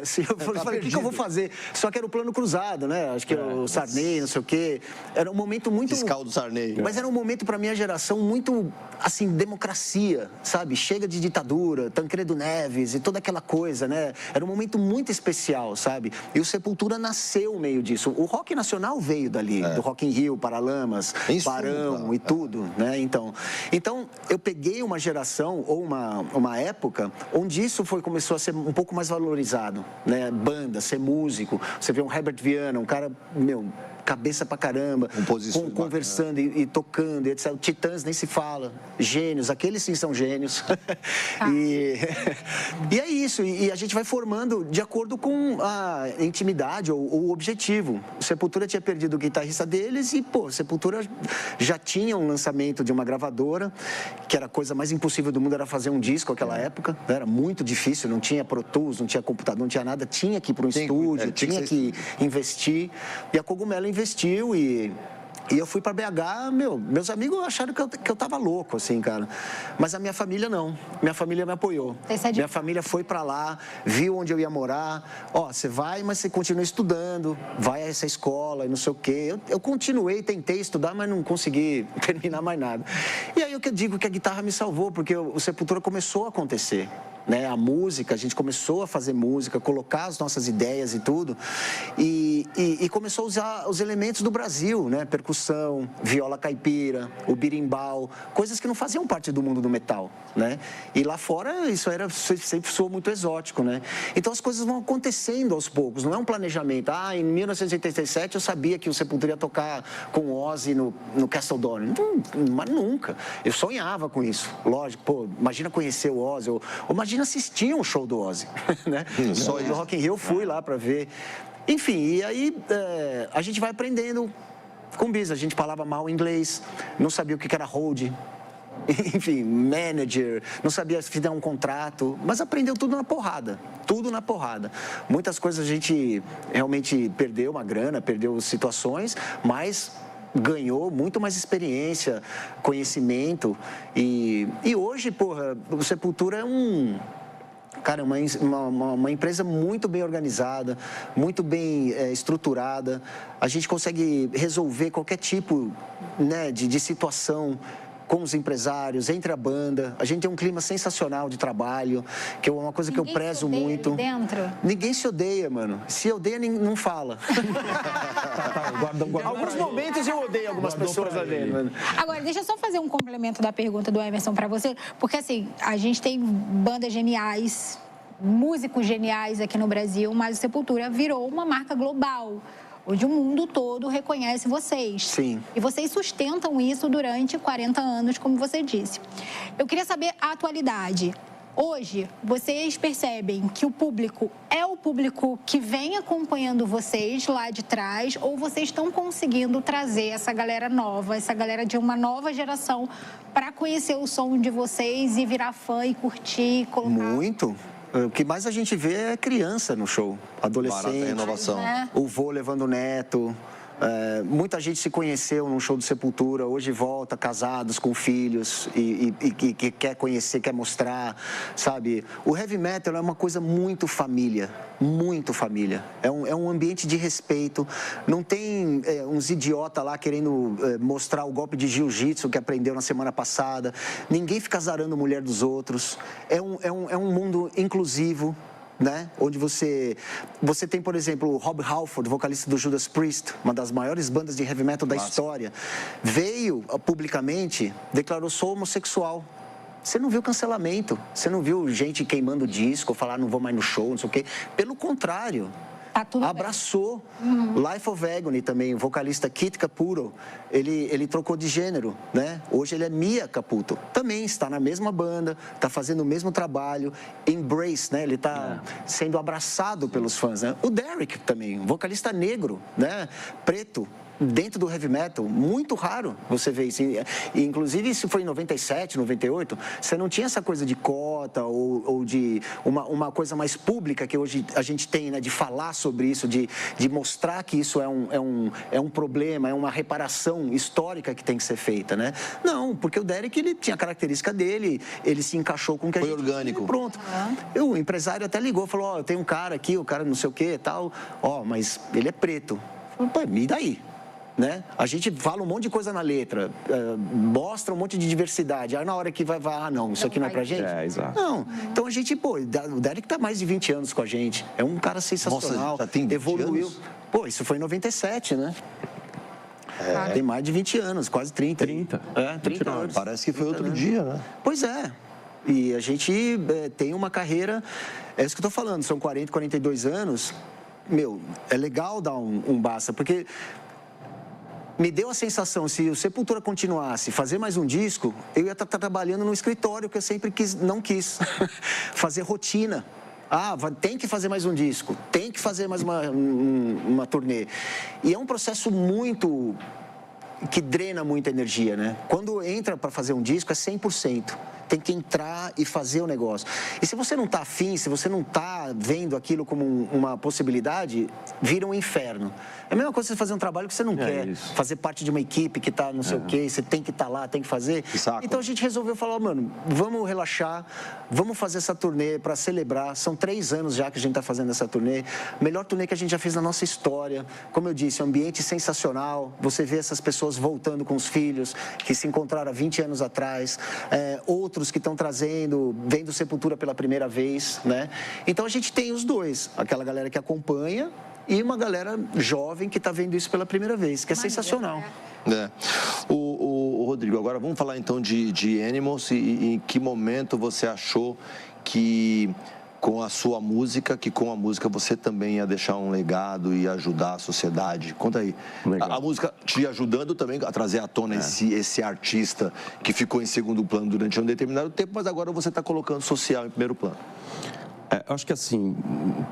Assim, eu falei, o que eu vou fazer? Só que era o plano cruzado, né? Acho que o Sarney, não sei o quê. Era um momento muito... Fiscal do Sarney. Mas era um momento, para minha geração, muito, assim, democracia, sabe? Chega de ditadura, Tancredo Neves e toda aquela coisa, né? Era um momento muito especial, sabe? E o Sepultura nasceu meio disso. O rock nacional veio dali, do Rock in Rio, Paralamas, Barão e tudo, né? Então, eu peguei uma geração ou uma época onde isso começou a ser um pouco mais valorizado, né? Banda, ser músico. Você vê um Herbert Viana, um cara, cabeça pra caramba, conversando e tocando, etc. Titãs nem se fala, gênios, aqueles sim são gênios. E é isso, e a gente vai formando de acordo com a intimidade ou o objetivo. O Sepultura tinha perdido o guitarrista deles e, Sepultura já tinha um lançamento de uma gravadora, que era a coisa mais impossível do mundo, era fazer um disco naquela época, era muito difícil, não tinha Pro Tools, não tinha computador, não tinha nada, tinha que ir para um estúdio, tinha que investir, e a Cogumelo investiu e eu fui para BH, meus amigos acharam que eu tava louco, assim, cara. Mas a minha família não. Minha família me apoiou. Minha família foi para lá, viu onde eu ia morar. Você vai, mas você continua estudando, vai a essa escola e não sei o quê. Eu continuei, tentei estudar, mas não consegui terminar mais nada. E aí eu digo que a guitarra me salvou, porque o Sepultura começou a acontecer. Né, a música, a gente começou a fazer música, colocar as nossas ideias e tudo, e começou a usar os elementos do Brasil, né, percussão, viola caipira, o birimbau, coisas que não faziam parte do mundo do metal, né, e lá fora isso sempre soou muito exótico, né, então as coisas vão acontecendo aos poucos, não é um planejamento, em 1987 eu sabia que o Sepultura ia tocar com o Ozzy no Castle Donner, mas nunca, eu sonhava com isso, lógico, imagina conhecer o Ozzy, ou imagina assistir um show do Ozzy, né? Só no Rock in Rio eu fui lá para ver. Enfim, e aí a gente vai aprendendo com bis. A gente falava mal inglês, não sabia o que era hold, enfim, manager, não sabia se fizer um contrato, mas aprendeu tudo na porrada, tudo na porrada. Muitas coisas a gente realmente perdeu uma grana, perdeu situações, mas ganhou muito mais experiência, conhecimento e hoje, o Sepultura é uma empresa muito bem organizada, muito bem estruturada. A gente consegue resolver qualquer tipo, né, de situação com os empresários, entre a banda. A gente tem um clima sensacional de trabalho, que é uma coisa que eu prezo muito. Ninguém se odeia, mano. Se odeia, não fala. Em alguns momentos eu odeio algumas pessoas ali, mano. Agora, deixa eu só fazer um complemento da pergunta do Emerson para você, porque assim, a gente tem bandas geniais, músicos geniais aqui no Brasil, mas o Sepultura virou uma marca global, onde o mundo todo reconhece vocês. Sim. E vocês sustentam isso durante 40 anos, como você disse. Eu queria saber a atualidade. Hoje, vocês percebem que o público é o público que vem acompanhando vocês lá de trás, ou vocês estão conseguindo trazer essa galera nova, essa galera de uma nova geração, para conhecer o som de vocês e virar fã e curtir, colocar... Muito. O que mais a gente vê é criança no show, adolescente, inovação. O vô levando o neto. Muita gente se conheceu num show do Sepultura, hoje volta casados com filhos e que quer conhecer, quer mostrar, sabe? O heavy metal é uma coisa muito família, muito família. É um ambiente de respeito, não tem uns idiotas lá querendo mostrar o golpe de jiu-jitsu que aprendeu na semana passada, ninguém fica azarando a mulher dos outros, é um mundo inclusivo, né? Onde você tem, por exemplo, o Rob Halford, vocalista do Judas Priest, uma das maiores bandas de heavy metal da história, veio publicamente, declarou: sou homossexual. Você não viu cancelamento, você não viu gente queimando disco, falar não vou mais no show, não sei o quê. Pelo contrário, tá tudo abraçou. Life of Agony também, o vocalista Kit Caputo, ele trocou de gênero, né? Hoje ele é Mia Caputo. Também está na mesma banda, está fazendo o mesmo trabalho, embrace, né? Ele está sendo abraçado pelos fãs, né? O Derek também, um vocalista negro, né? Preto. Dentro do heavy metal, muito raro você ver isso. E, inclusive, isso foi em 97, 98, você não tinha essa coisa de cota ou de uma coisa mais pública que hoje a gente tem, né? De falar sobre isso, de mostrar que isso é um problema, é uma reparação histórica que tem que ser feita, né? Não, porque o Derek, ele tinha a característica dele, ele se encaixou com o que a gente... Foi orgânico. E pronto. O empresário até ligou, falou: ó, tem um cara aqui, o cara não sei o que e tal, ó, mas ele é preto. Eu falei: pô, e daí? Né? A gente fala um monte de coisa na letra, mostra um monte de diversidade, aí na hora que vai, não, isso aqui não é pra gente? Exato. Não, então a gente, pô, o Derek tá mais de 20 anos com a gente, é um cara sensacional. Nossa, já tem 20 evoluiu. anos? Pô, isso foi em 97, né? Tem mais de 20 anos, quase 30. 30 anos. Parece que foi outro dia, né? Pois é. E a gente tem uma carreira, é isso que eu tô falando, são 40, 42 anos, meu, é legal dar um basta, porque... Me deu a sensação, se o Sepultura continuasse fazer mais um disco, eu ia estar trabalhando no escritório, que eu sempre não quis. Fazer rotina. Tem que fazer mais um disco, tem que fazer mais uma turnê. E é um processo muito... que drena muita energia, né? Quando entra para fazer um disco, é 100%. Tem que entrar e fazer o negócio. E se você não está afim, se você não está vendo aquilo como uma possibilidade, vira um inferno. É a mesma coisa que você fazer um trabalho que você não quer. Isso. Fazer parte de uma equipe que está não sei o quê, você tem que estar lá, tem que fazer. Saco. Então a gente resolveu falar: mano, vamos relaxar, vamos fazer essa turnê para celebrar. São 3 anos já que a gente está fazendo essa turnê. Melhor turnê que a gente já fez na nossa história. Como eu disse, um ambiente sensacional. Você vê essas pessoas voltando com os filhos, que se encontraram há 20 anos atrás. Outros que estão vendo Sepultura pela primeira vez, né? Então a gente tem os dois, aquela galera que acompanha e uma galera jovem que está vendo isso pela primeira vez, que é sensacional. O Rodrigo, agora vamos falar então de Animals e em que momento você achou que com a sua música, você também ia deixar um legado e ajudar a sociedade. Conta aí. A música te ajudando também a trazer à tona esse artista que ficou em segundo plano durante um determinado tempo, mas agora você está colocando o social em primeiro plano. Eu acho que assim,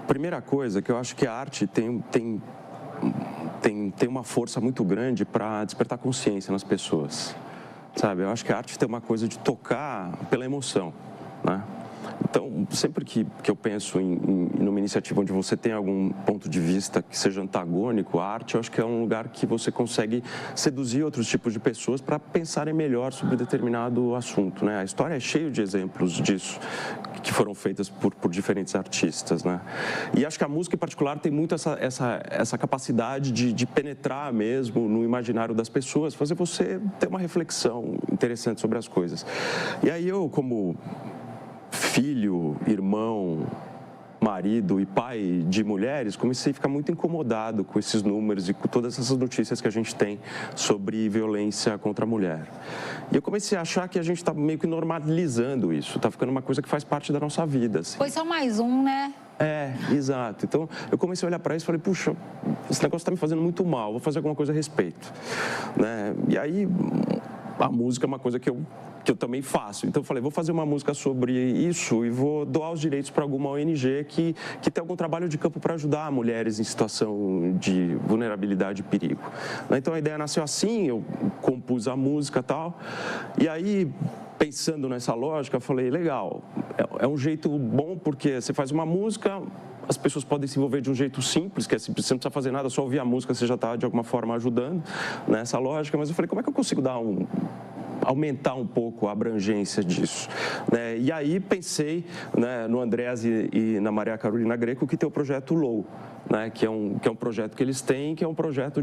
primeira coisa, que eu acho que a arte tem uma força muito grande para despertar consciência nas pessoas, sabe? Eu acho que a arte tem uma coisa de tocar pela emoção, né? Então, sempre que eu penso numa iniciativa onde você tem algum ponto de vista que seja antagônico à arte, eu acho que é um lugar que você consegue seduzir outros tipos de pessoas para pensarem melhor sobre determinado assunto, né? A história é cheia de exemplos disso, que foram feitas por diferentes artistas, né? E acho que a música, em particular, tem muito essa capacidade de penetrar mesmo no imaginário das pessoas, fazer você ter uma reflexão interessante sobre as coisas. E aí eu, como filho, irmão, marido e pai de mulheres, comecei a ficar muito incomodado com esses números e com todas essas notícias que a gente tem sobre violência contra a mulher. E eu comecei a achar que a gente está meio que normalizando isso, está ficando uma coisa que faz parte da nossa vida. Assim. Foi só mais um, né? Exato. Então, eu comecei a olhar para isso e falei: puxa, esse negócio está me fazendo muito mal, vou fazer alguma coisa a respeito, né? E aí, a música é uma coisa que eu também faço. Então eu falei: vou fazer uma música sobre isso e vou doar os direitos para alguma ONG que tem algum trabalho de campo para ajudar mulheres em situação de vulnerabilidade e perigo. Então a ideia nasceu assim, eu compus a música e tal, e aí, pensando nessa lógica, eu falei: legal, é um jeito bom porque você faz uma música, as pessoas podem se envolver de um jeito simples, que é simples, você não precisa fazer nada, só ouvir a música, você já está de alguma forma ajudando nessa lógica. Mas eu falei: como é que eu consigo aumentar um pouco a abrangência disso, né? E aí pensei, né, no Andrés e na Maria Carolina Greco, que tem o projeto Low, né, que é um projeto que eles têm, que é um projeto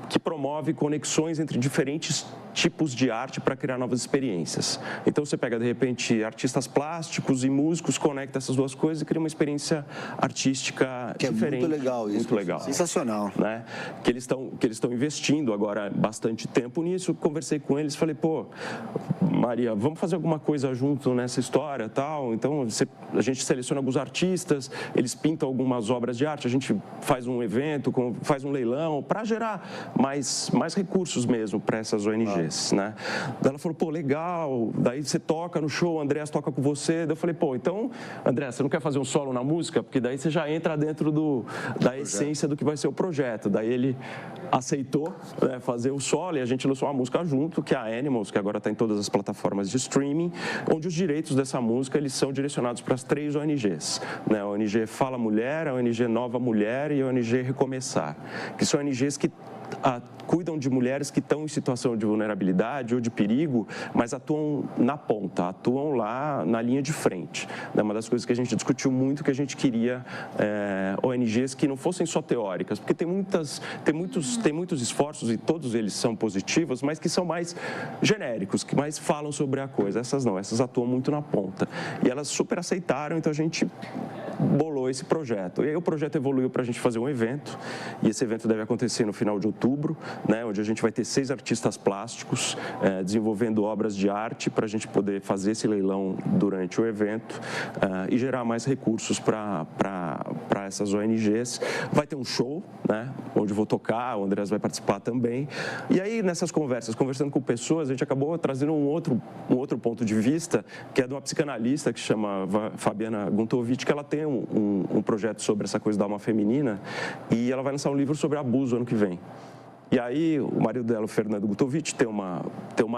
que promove conexões entre diferentes tipos de arte para criar novas experiências. Então você pega, de repente, artistas plásticos e músicos, conecta essas duas coisas e cria uma experiência artística que diferente. É muito legal isso. Muito legal. Sensacional. Né? Que eles estão investindo agora bastante tempo nisso. Conversei com eles, falei, pô, Maria, vamos fazer alguma coisa junto nessa história, tal. Então a gente seleciona alguns artistas, eles pintam algumas obras de arte, a gente faz um evento, faz um leilão para gerar mais recursos mesmo para essas ONGs. Né? Daí ela falou, pô, legal, daí você toca no show, o Andrés toca com você. Daí eu falei, pô, então, Andrés, você não quer fazer um solo na música? Porque daí você já entra dentro da essência do que vai ser o projeto. Daí ele aceitou, né, fazer o solo e a gente lançou uma música junto, que é a Animals, que agora está em todas as plataformas de streaming, onde os direitos dessa música eles são direcionados para as 3 ONGs. Né? A ONG Fala Mulher, a ONG Nova Mulher e a ONG Recomeçar, que são ONGs que cuidam de mulheres que estão em situação de vulnerabilidade ou de perigo, mas atuam na ponta, atuam lá na linha de frente. É uma das coisas que a gente discutiu muito, que a gente queria ONGs que não fossem só teóricas, porque tem muitos esforços, e todos eles são positivos, mas que são mais genéricos, que mais falam sobre a coisa. Essas não, essas atuam muito na ponta. E elas super aceitaram, então a gente bolou esse projeto. E aí o projeto evoluiu para a gente fazer um evento, e esse evento deve acontecer no final de outubro, né, onde a gente vai ter 6 artistas plásticos desenvolvendo obras de arte para a gente poder fazer esse leilão durante o evento e gerar mais recursos para essas ONGs. Vai ter um show, né, onde eu vou tocar, o Andrés vai participar também. E aí, nessas conversando com pessoas, a gente acabou trazendo um outro ponto de vista, que é de uma psicanalista que se chama Fabiana Guntovich, que ela tem um projeto sobre essa coisa da alma feminina, e ela vai lançar um livro sobre abuso ano que vem. E aí o marido dela, o Fernando Guntovich, tem uma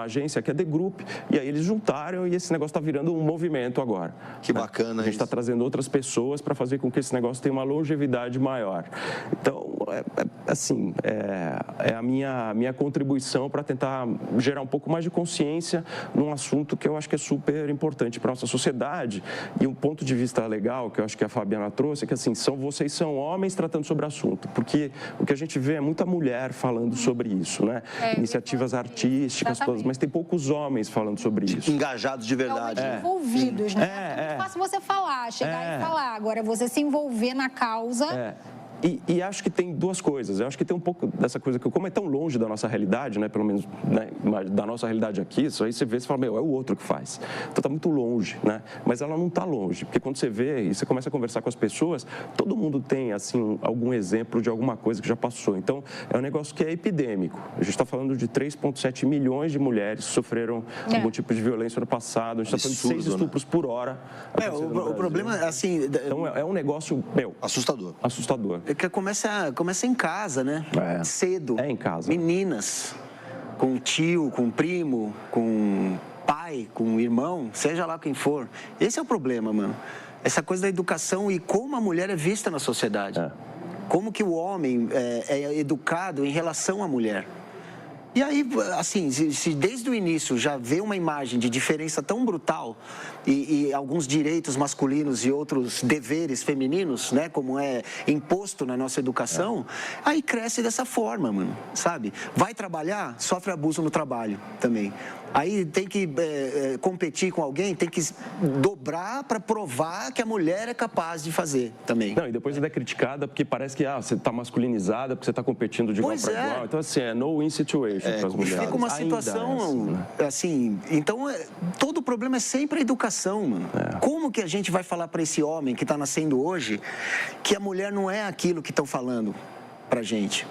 agência que é The Group, e aí eles juntaram e esse negócio está virando um movimento agora. Que bacana. A gente está trazendo outras pessoas para fazer com que esse negócio tenha uma longevidade maior. Então, é a minha contribuição para tentar gerar um pouco mais de consciência num assunto que eu acho que é super importante para a nossa sociedade. E um ponto de vista legal que eu acho que a Fabiana trouxe é que assim, vocês são homens tratando sobre o assunto, porque o que a gente vê é muita mulher falando sobre isso, né? Iniciativas artísticas, todas, mas tem poucos homens falando sobre isso. Engajados de verdade. Envolvidos, né? É muito fácil você falar, chegar e falar. Agora, você se envolver na causa... E acho que tem duas coisas. Eu acho que tem um pouco dessa coisa que, como é tão longe da nossa realidade, né, pelo menos, né, da nossa realidade aqui, isso aí você vê e fala, meu, é o outro que faz. Então está muito longe, né? Mas ela não está longe, porque quando você vê e você começa a conversar com as pessoas, todo mundo tem, assim, algum exemplo de alguma coisa que já passou. Então, é um negócio que é epidêmico. A gente está falando de 3,7 milhões de mulheres que sofreram algum tipo de violência no passado. A gente está falando de 6 estupros por hora. O problema, assim... Então, é um negócio, meu... Assustador. Assustador. É que começa em casa, né? Cedo. É em casa. Meninas, com tio, com primo, com pai, com irmão, seja lá quem for. Esse é o problema, mano. Essa coisa da educação e como a mulher é vista na sociedade. Como que o homem é educado em relação à mulher. E aí, assim, se desde o início já vê uma imagem de diferença tão brutal e alguns direitos masculinos e outros deveres femininos, né, como é imposto na nossa educação, aí cresce dessa forma, mano, sabe? Vai trabalhar, sofre abuso no trabalho também. Aí tem que competir com alguém, tem que dobrar para provar que a mulher é capaz de fazer também. Não, e depois ainda é criticada porque parece que você está masculinizada, porque você está competindo de igual para igual. Então, assim, é no-win situation para as mulheres. Fica uma situação assim, então todo o problema é sempre a educação, mano. Como que a gente vai falar para esse homem que está nascendo hoje que a mulher não é aquilo que estão falando pra gente?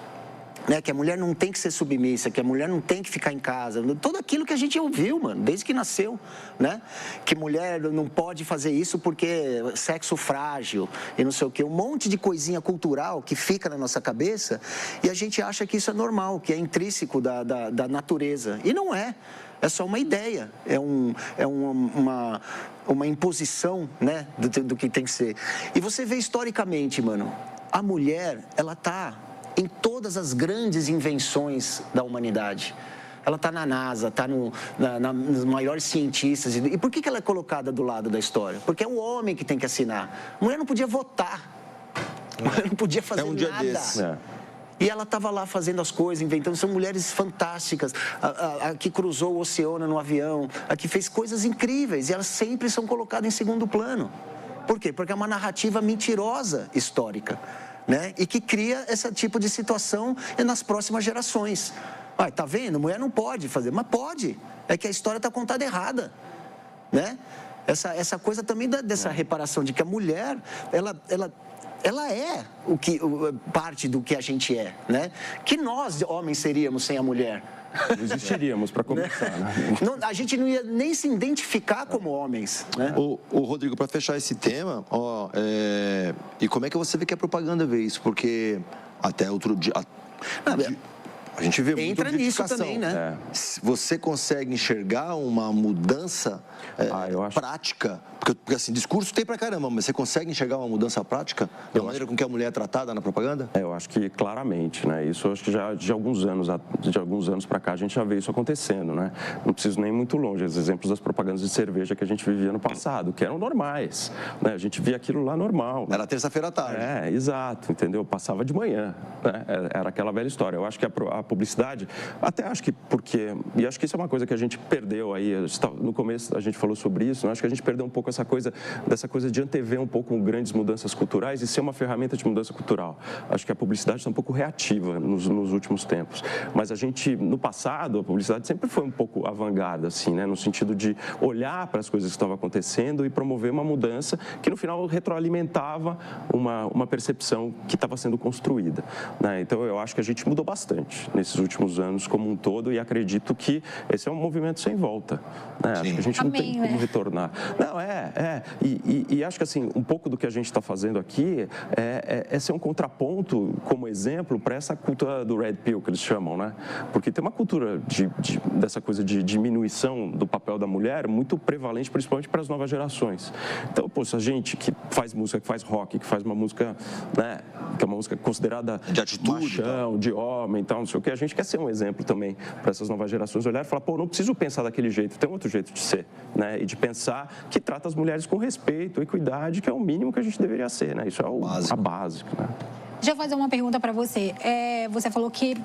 Né, que a mulher não tem que ser submissa, que a mulher não tem que ficar em casa, tudo aquilo que a gente ouviu, mano, desde que nasceu, né? Que mulher não pode fazer isso porque sexo frágil e não sei o quê, um monte de coisinha cultural que fica na nossa cabeça e a gente acha que isso é normal, que é intrínseco da natureza, e não é. É só uma ideia, uma imposição, né, do que tem que ser. E você vê historicamente, mano, a mulher, ela tá em todas as grandes invenções da humanidade. Ela está na NASA, está nos maiores cientistas. E por que ela é colocada do lado da história? Porque é o homem que tem que assinar. A mulher não podia votar. A mulher não podia fazer É um dia nada. desse. E ela estava lá fazendo as coisas, inventando. São mulheres fantásticas. A que cruzou o oceano no avião, a que fez coisas incríveis. E elas sempre são colocadas em segundo plano. Por quê? Porque é uma narrativa mentirosa histórica, né? E que cria esse tipo de situação nas próximas gerações. Ah, tá vendo? Mulher não pode fazer. Mas pode. É que a história está contada errada, né? Essa coisa também dessa reparação de que a mulher, ela é parte do que a gente é, né? Que nós, homens, seríamos sem a mulher. Não existiríamos, para começar, né? Não, a gente não ia nem se identificar como homens, né? O Rodrigo, para fechar esse tema, e como é que você vê que a propaganda vê isso? Porque até outro dia... A gente vê muita entra nisso objetificação. também, né? Você consegue enxergar uma mudança eu acho... prática? Porque assim, discurso tem pra caramba, mas você consegue enxergar uma mudança prática da maneira com que a mulher é tratada na propaganda? Eu acho que claramente, né? Isso eu acho que já de alguns anos para cá a gente já vê isso acontecendo, né? Não preciso nem ir muito longe. Os exemplos das propagandas de cerveja que a gente vivia no passado, que eram normais, né? A gente via aquilo lá normal. Era terça-feira à tarde. Exato, entendeu? Passava de manhã, né? Era aquela velha história. Eu acho que a publicidade, até acho que porque, e acho que isso é uma coisa que a gente perdeu aí, no começo a gente falou sobre isso, né? Acho que a gente perdeu um pouco dessa coisa de antever um pouco grandes mudanças culturais e ser uma ferramenta de mudança cultural. Acho que a publicidade está um pouco reativa nos últimos tempos, mas a gente, no passado, a publicidade sempre foi um pouco avant-garde, assim, né? No sentido de olhar para as coisas que estavam acontecendo e promover uma mudança que no final retroalimentava uma percepção que estava sendo construída, né? Então eu acho que a gente mudou bastante nesses últimos anos como um todo e acredito que esse é um movimento sem volta, né? Acho que a gente não tem como retornar. Não, e acho que assim, um pouco do que a gente está fazendo aqui é ser um contraponto, como exemplo, para essa cultura do Red Pill que eles chamam, né? Porque tem uma cultura dessa coisa de diminuição do papel da mulher muito prevalente, principalmente para as novas gerações. Então, se a gente que faz música, que faz rock, que faz uma música, né, que é uma música considerada de atitude, machão, de homem e tal, não sei o que, a gente quer ser um exemplo também para essas novas gerações olhar e falar, não preciso pensar daquele jeito, tem outro jeito de ser, né? E de pensar que trata as mulheres com respeito, equidade, que é o mínimo que a gente deveria ser, né? Isso é a básico, né? Deixa eu fazer uma pergunta para você. Você falou que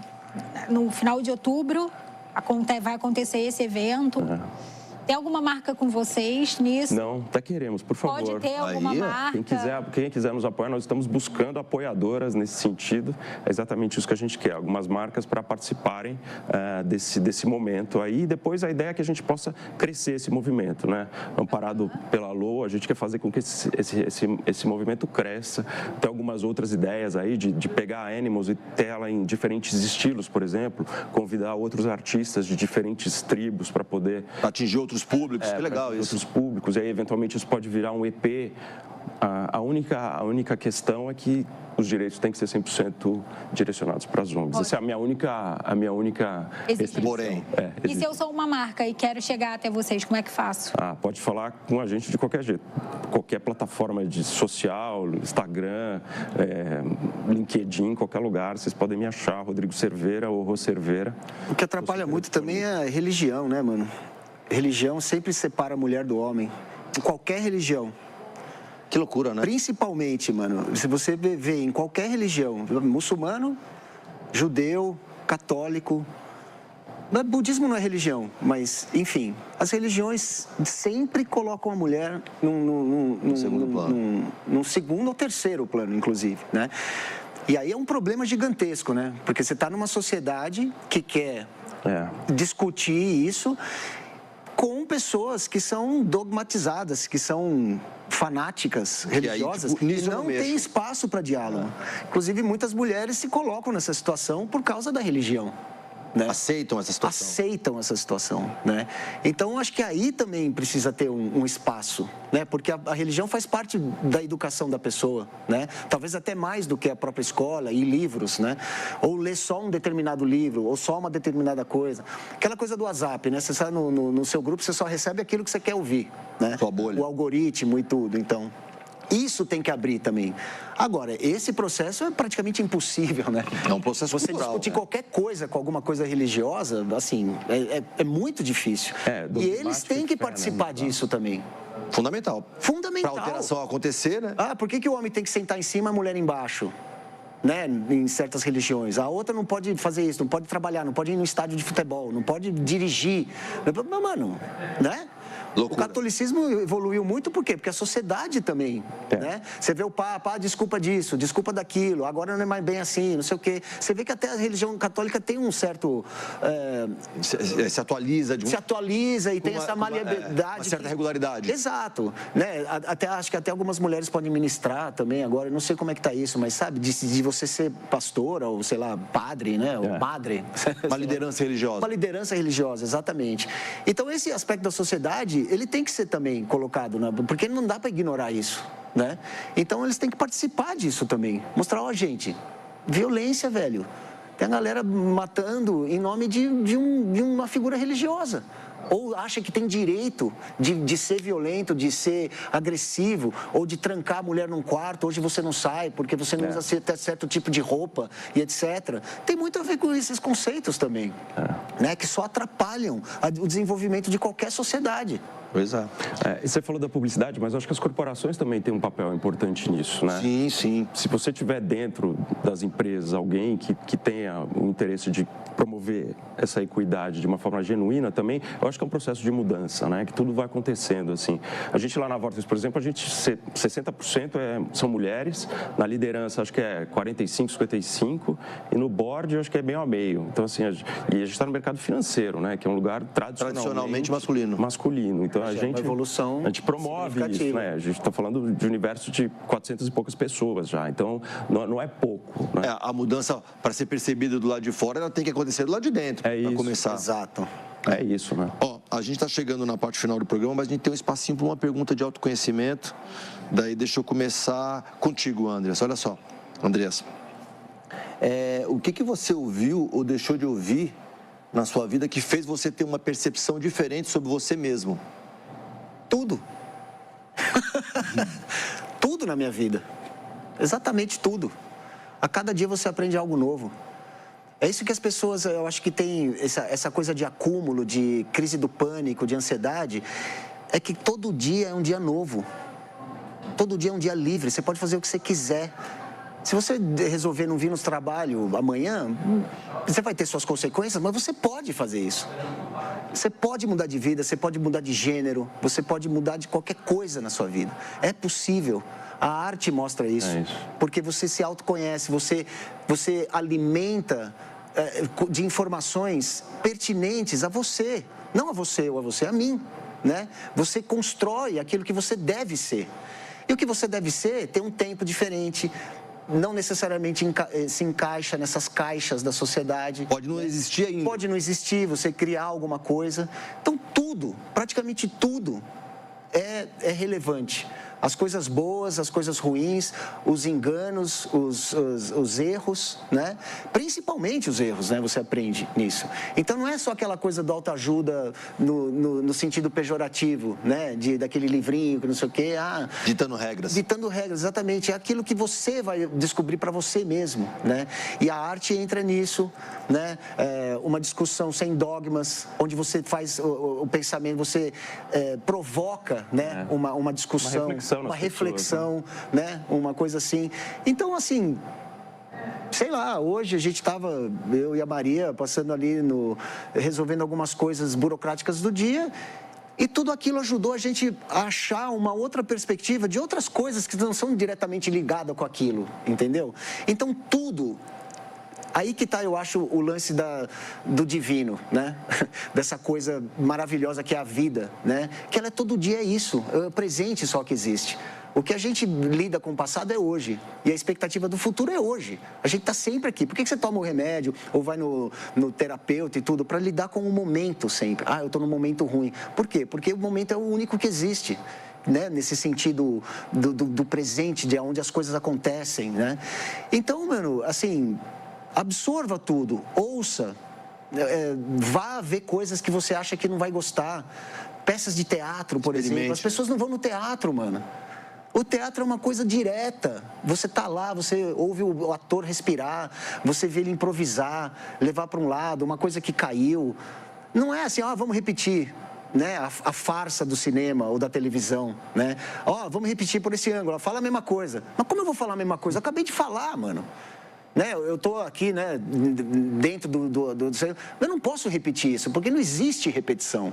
no final de outubro vai acontecer esse evento. Tem alguma marca com vocês nisso? Não, até queremos, por favor. Pode ter alguma marca? Quem quiser nos apoiar, nós estamos buscando apoiadoras nesse sentido. É exatamente isso que a gente quer, algumas marcas para participarem desse momento aí. E depois a ideia é que a gente possa crescer esse movimento, né? Amparado pela LOA, a gente quer fazer com que esse movimento cresça. Tem algumas outras ideias aí de pegar a Animals e ter ela em diferentes estilos, por exemplo, convidar outros artistas de diferentes tribos para poder atingir outros públicos, que legal isso. Outros públicos, e aí eventualmente isso pode virar um EP. A única questão é que os direitos têm que ser 100% direcionados para as ONGs. Essa é a minha única restrição. Porém. E se eu sou uma marca e quero chegar até vocês, como é que faço? Pode falar com a gente de qualquer jeito. Qualquer plataforma de social, Instagram, LinkedIn, qualquer lugar, vocês podem me achar, Rodrigo Cerveira ou Rô Cerveira. O que atrapalha muito também é a religião, né, mano? Religião sempre separa a mulher do homem. Qualquer religião. Que loucura, né? Principalmente, mano, se você vê em qualquer religião, muçulmano, judeu, católico, budismo não é religião, mas, enfim, as religiões sempre colocam a mulher num segundo ou terceiro plano, inclusive, né? E aí é um problema gigantesco, né? Porque você está numa sociedade que quer discutir isso com pessoas que são dogmatizadas, que são fanáticas, religiosas, e não tem espaço para diálogo. Inclusive, muitas mulheres se colocam nessa situação por causa da religião. Né? Aceitam essa situação. Né? Então, acho que aí também precisa ter um espaço, né? Porque a religião faz parte da educação da pessoa, né? Talvez até mais do que a própria escola e livros, né? Ou ler só um determinado livro, ou só uma determinada coisa. Aquela coisa do WhatsApp, né? Você sai no seu grupo, você só recebe aquilo que você quer ouvir, né? Sua bolha. O algoritmo e tudo, então... Isso tem que abrir também. Agora, esse processo é praticamente impossível, né? É um processo Você cultural, discutir qualquer coisa com alguma coisa religiosa, assim, é muito difícil. E eles têm que participar disso também. Fundamental. Fundamental. Para a alteração acontecer, né? Ah, por que o homem tem que sentar em cima e a mulher embaixo? Né, em certas religiões. A outra não pode fazer isso, não pode trabalhar, não pode ir no estádio de futebol, não pode dirigir. Mas, mano, né? Loucura. O catolicismo evoluiu muito, por quê? Porque a sociedade também, né? Você vê o Papa, desculpa disso, desculpa daquilo, agora não é mais bem assim, não sei o quê. Você vê que até a religião católica tem um certo... Se atualiza. Se atualiza e tem essa maleabilidade. Uma certa regularidade. Exato. Né? Acho que até algumas mulheres podem ministrar também agora, eu não sei como é que tá isso, mas sabe, de você ser pastora ou, sei lá, padre, né? Ou madre. Uma liderança religiosa. Uma liderança religiosa, exatamente. Então, esse aspecto da sociedade, ele tem que ser também colocado, né? Porque não dá para ignorar isso, né? Então, eles têm que participar disso também. Mostrar, ó, gente, violência, velho. Tem a galera matando em nome de uma figura religiosa. Ou acha que tem direito de ser violento, de ser agressivo, ou de trancar a mulher num quarto, hoje você não sai, porque você não usa certo tipo de roupa, e etc. Tem muito a ver com esses conceitos também, né, que só atrapalham o desenvolvimento de qualquer sociedade. Pois é. Você falou da publicidade, mas eu acho que as corporações também têm um papel importante nisso, né? Sim, sim. Se você tiver dentro das empresas alguém que tenha o interesse de promover essa equidade de uma forma genuína também, eu acho que é um processo de mudança, né? Que tudo vai acontecendo, assim. A gente lá na Vortex, por exemplo, 60% são mulheres, na liderança acho que é 45, 55, e no board eu acho que é meio a meio. Então, assim, e a gente está no mercado financeiro, né? Que é um lugar tradicionalmente masculino. Então, a gente promove isso, né? A gente está falando de universo de 400 e poucas pessoas já, então não é pouco. Né? A mudança, para ser percebida do lado de fora, ela tem que acontecer do lado de dentro, para começar. Exato. É isso, né? Ó, a gente está chegando na parte final do programa, mas a gente tem um espacinho para uma pergunta de autoconhecimento. Daí deixa eu começar contigo, Andressa. Olha só, Andressa. O que você ouviu ou deixou de ouvir na sua vida que fez você ter uma percepção diferente sobre você mesmo? Tudo. Tudo na minha vida. Exatamente tudo. A cada dia você aprende algo novo. É isso que as pessoas, eu acho que tem essa coisa de acúmulo, de crise do pânico, de ansiedade, é que todo dia é um dia novo. Todo dia é um dia livre, você pode fazer o que você quiser. Se você resolver não vir no trabalho amanhã, você vai ter suas consequências, mas você pode fazer isso. Você pode mudar de vida, você pode mudar de gênero, você pode mudar de qualquer coisa na sua vida. É possível. A arte mostra isso. Porque você se autoconhece, você alimenta de informações pertinentes a você. Não a você ou a você, a mim. Né? Você constrói aquilo que você deve ser. E o que você deve ser tem um tempo diferente. Não necessariamente se encaixa nessas caixas da sociedade. Pode não existir ainda. Pode não existir, você criar alguma coisa. Então, tudo, praticamente tudo, é relevante. As coisas boas, as coisas ruins, os enganos, os erros, né? Principalmente os erros, né? Você aprende nisso. Então, não é só aquela coisa da autoajuda no sentido pejorativo, né? Daquele livrinho que não sei o quê. Ditando regras. Ditando regras, exatamente. É aquilo que você vai descobrir para você mesmo, né? E a arte entra nisso, né? Uma discussão sem dogmas, onde você faz o pensamento, você provoca, né? Uma discussão. Uma reflexão, né? Uma coisa assim. Então, assim, sei lá, hoje a gente estava, eu e a Maria, passando ali resolvendo algumas coisas burocráticas do dia, e tudo aquilo ajudou a gente a achar uma outra perspectiva de outras coisas que não são diretamente ligadas com aquilo, entendeu? Então, tudo... Aí que está, eu acho, o lance do divino, né? Dessa coisa maravilhosa que é a vida, né? Que ela todo dia é isso, é o presente só que existe. O que a gente lida com o passado é hoje, e a expectativa do futuro é hoje. A gente está sempre aqui. Por que você toma o remédio ou vai no terapeuta e tudo? Para lidar com o momento sempre. Eu estou num momento ruim. Por quê? Porque o momento é o único que existe. Né? Nesse sentido do presente, de onde as coisas acontecem, né? Então, mano, assim... Absorva tudo, ouça, vá ver coisas que você acha que não vai gostar. Peças de teatro, por exemplo. As pessoas não vão no teatro, mano. O teatro é uma coisa direta. Você tá lá, você ouve o ator respirar, você vê ele improvisar, levar para um lado, uma coisa que caiu. Não é assim, vamos repetir. né, a farsa do cinema ou da televisão, né? Vamos repetir por esse ângulo, fala a mesma coisa. Mas como eu vou falar a mesma coisa? Eu acabei de falar, mano. Né? Eu estou aqui, né, dentro do... Eu não posso repetir isso, porque não existe repetição.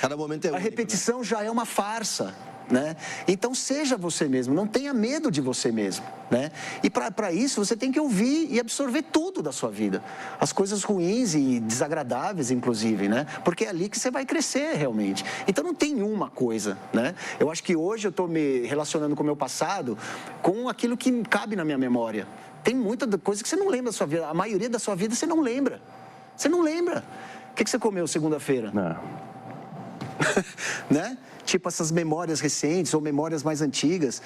Cada momento é único, a repetição, né, já é uma farsa. Né? Então seja você mesmo, não tenha medo de você mesmo, né? E para isso você tem que ouvir e absorver tudo da sua vida, as coisas ruins e desagradáveis, inclusive, né? Porque é ali que você vai crescer realmente. Então não tem uma coisa, né? Eu acho que hoje eu estou me relacionando com o meu passado com aquilo que cabe na minha memória. Tem muita coisa que você não lembra da sua vida, a maioria da sua vida você não lembra. Você não lembra. O que você comeu segunda-feira? Não. Né? Tipo essas memórias recentes ou memórias mais antigas.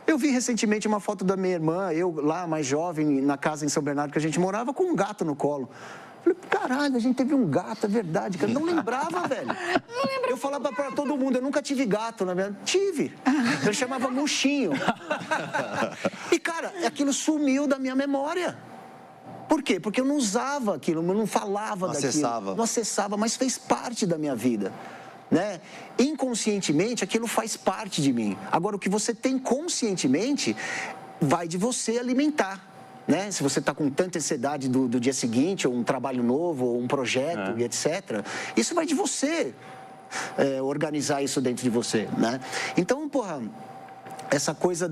Eu vi recentemente uma foto da minha irmã, eu lá mais jovem, na casa em São Bernardo que a gente morava, com um gato no colo. Falei, caralho, a gente teve um gato, é verdade, cara. Não lembrava, velho. Eu falava para todo mundo, eu nunca tive gato, na verdade. Tive. Eu chamava Murchinho. E, cara, aquilo sumiu da minha memória. Por quê? Porque eu não usava aquilo, eu não falava daquilo. Não acessava, mas fez parte da minha vida. Né? Inconscientemente, aquilo faz parte de mim. Agora, o que você tem conscientemente vai de você alimentar. Né? Se você está com tanta ansiedade do dia seguinte, ou um trabalho novo, ou um projeto, e etc., isso vai de você organizar isso dentro de você. Né? Então, porra, essa coisa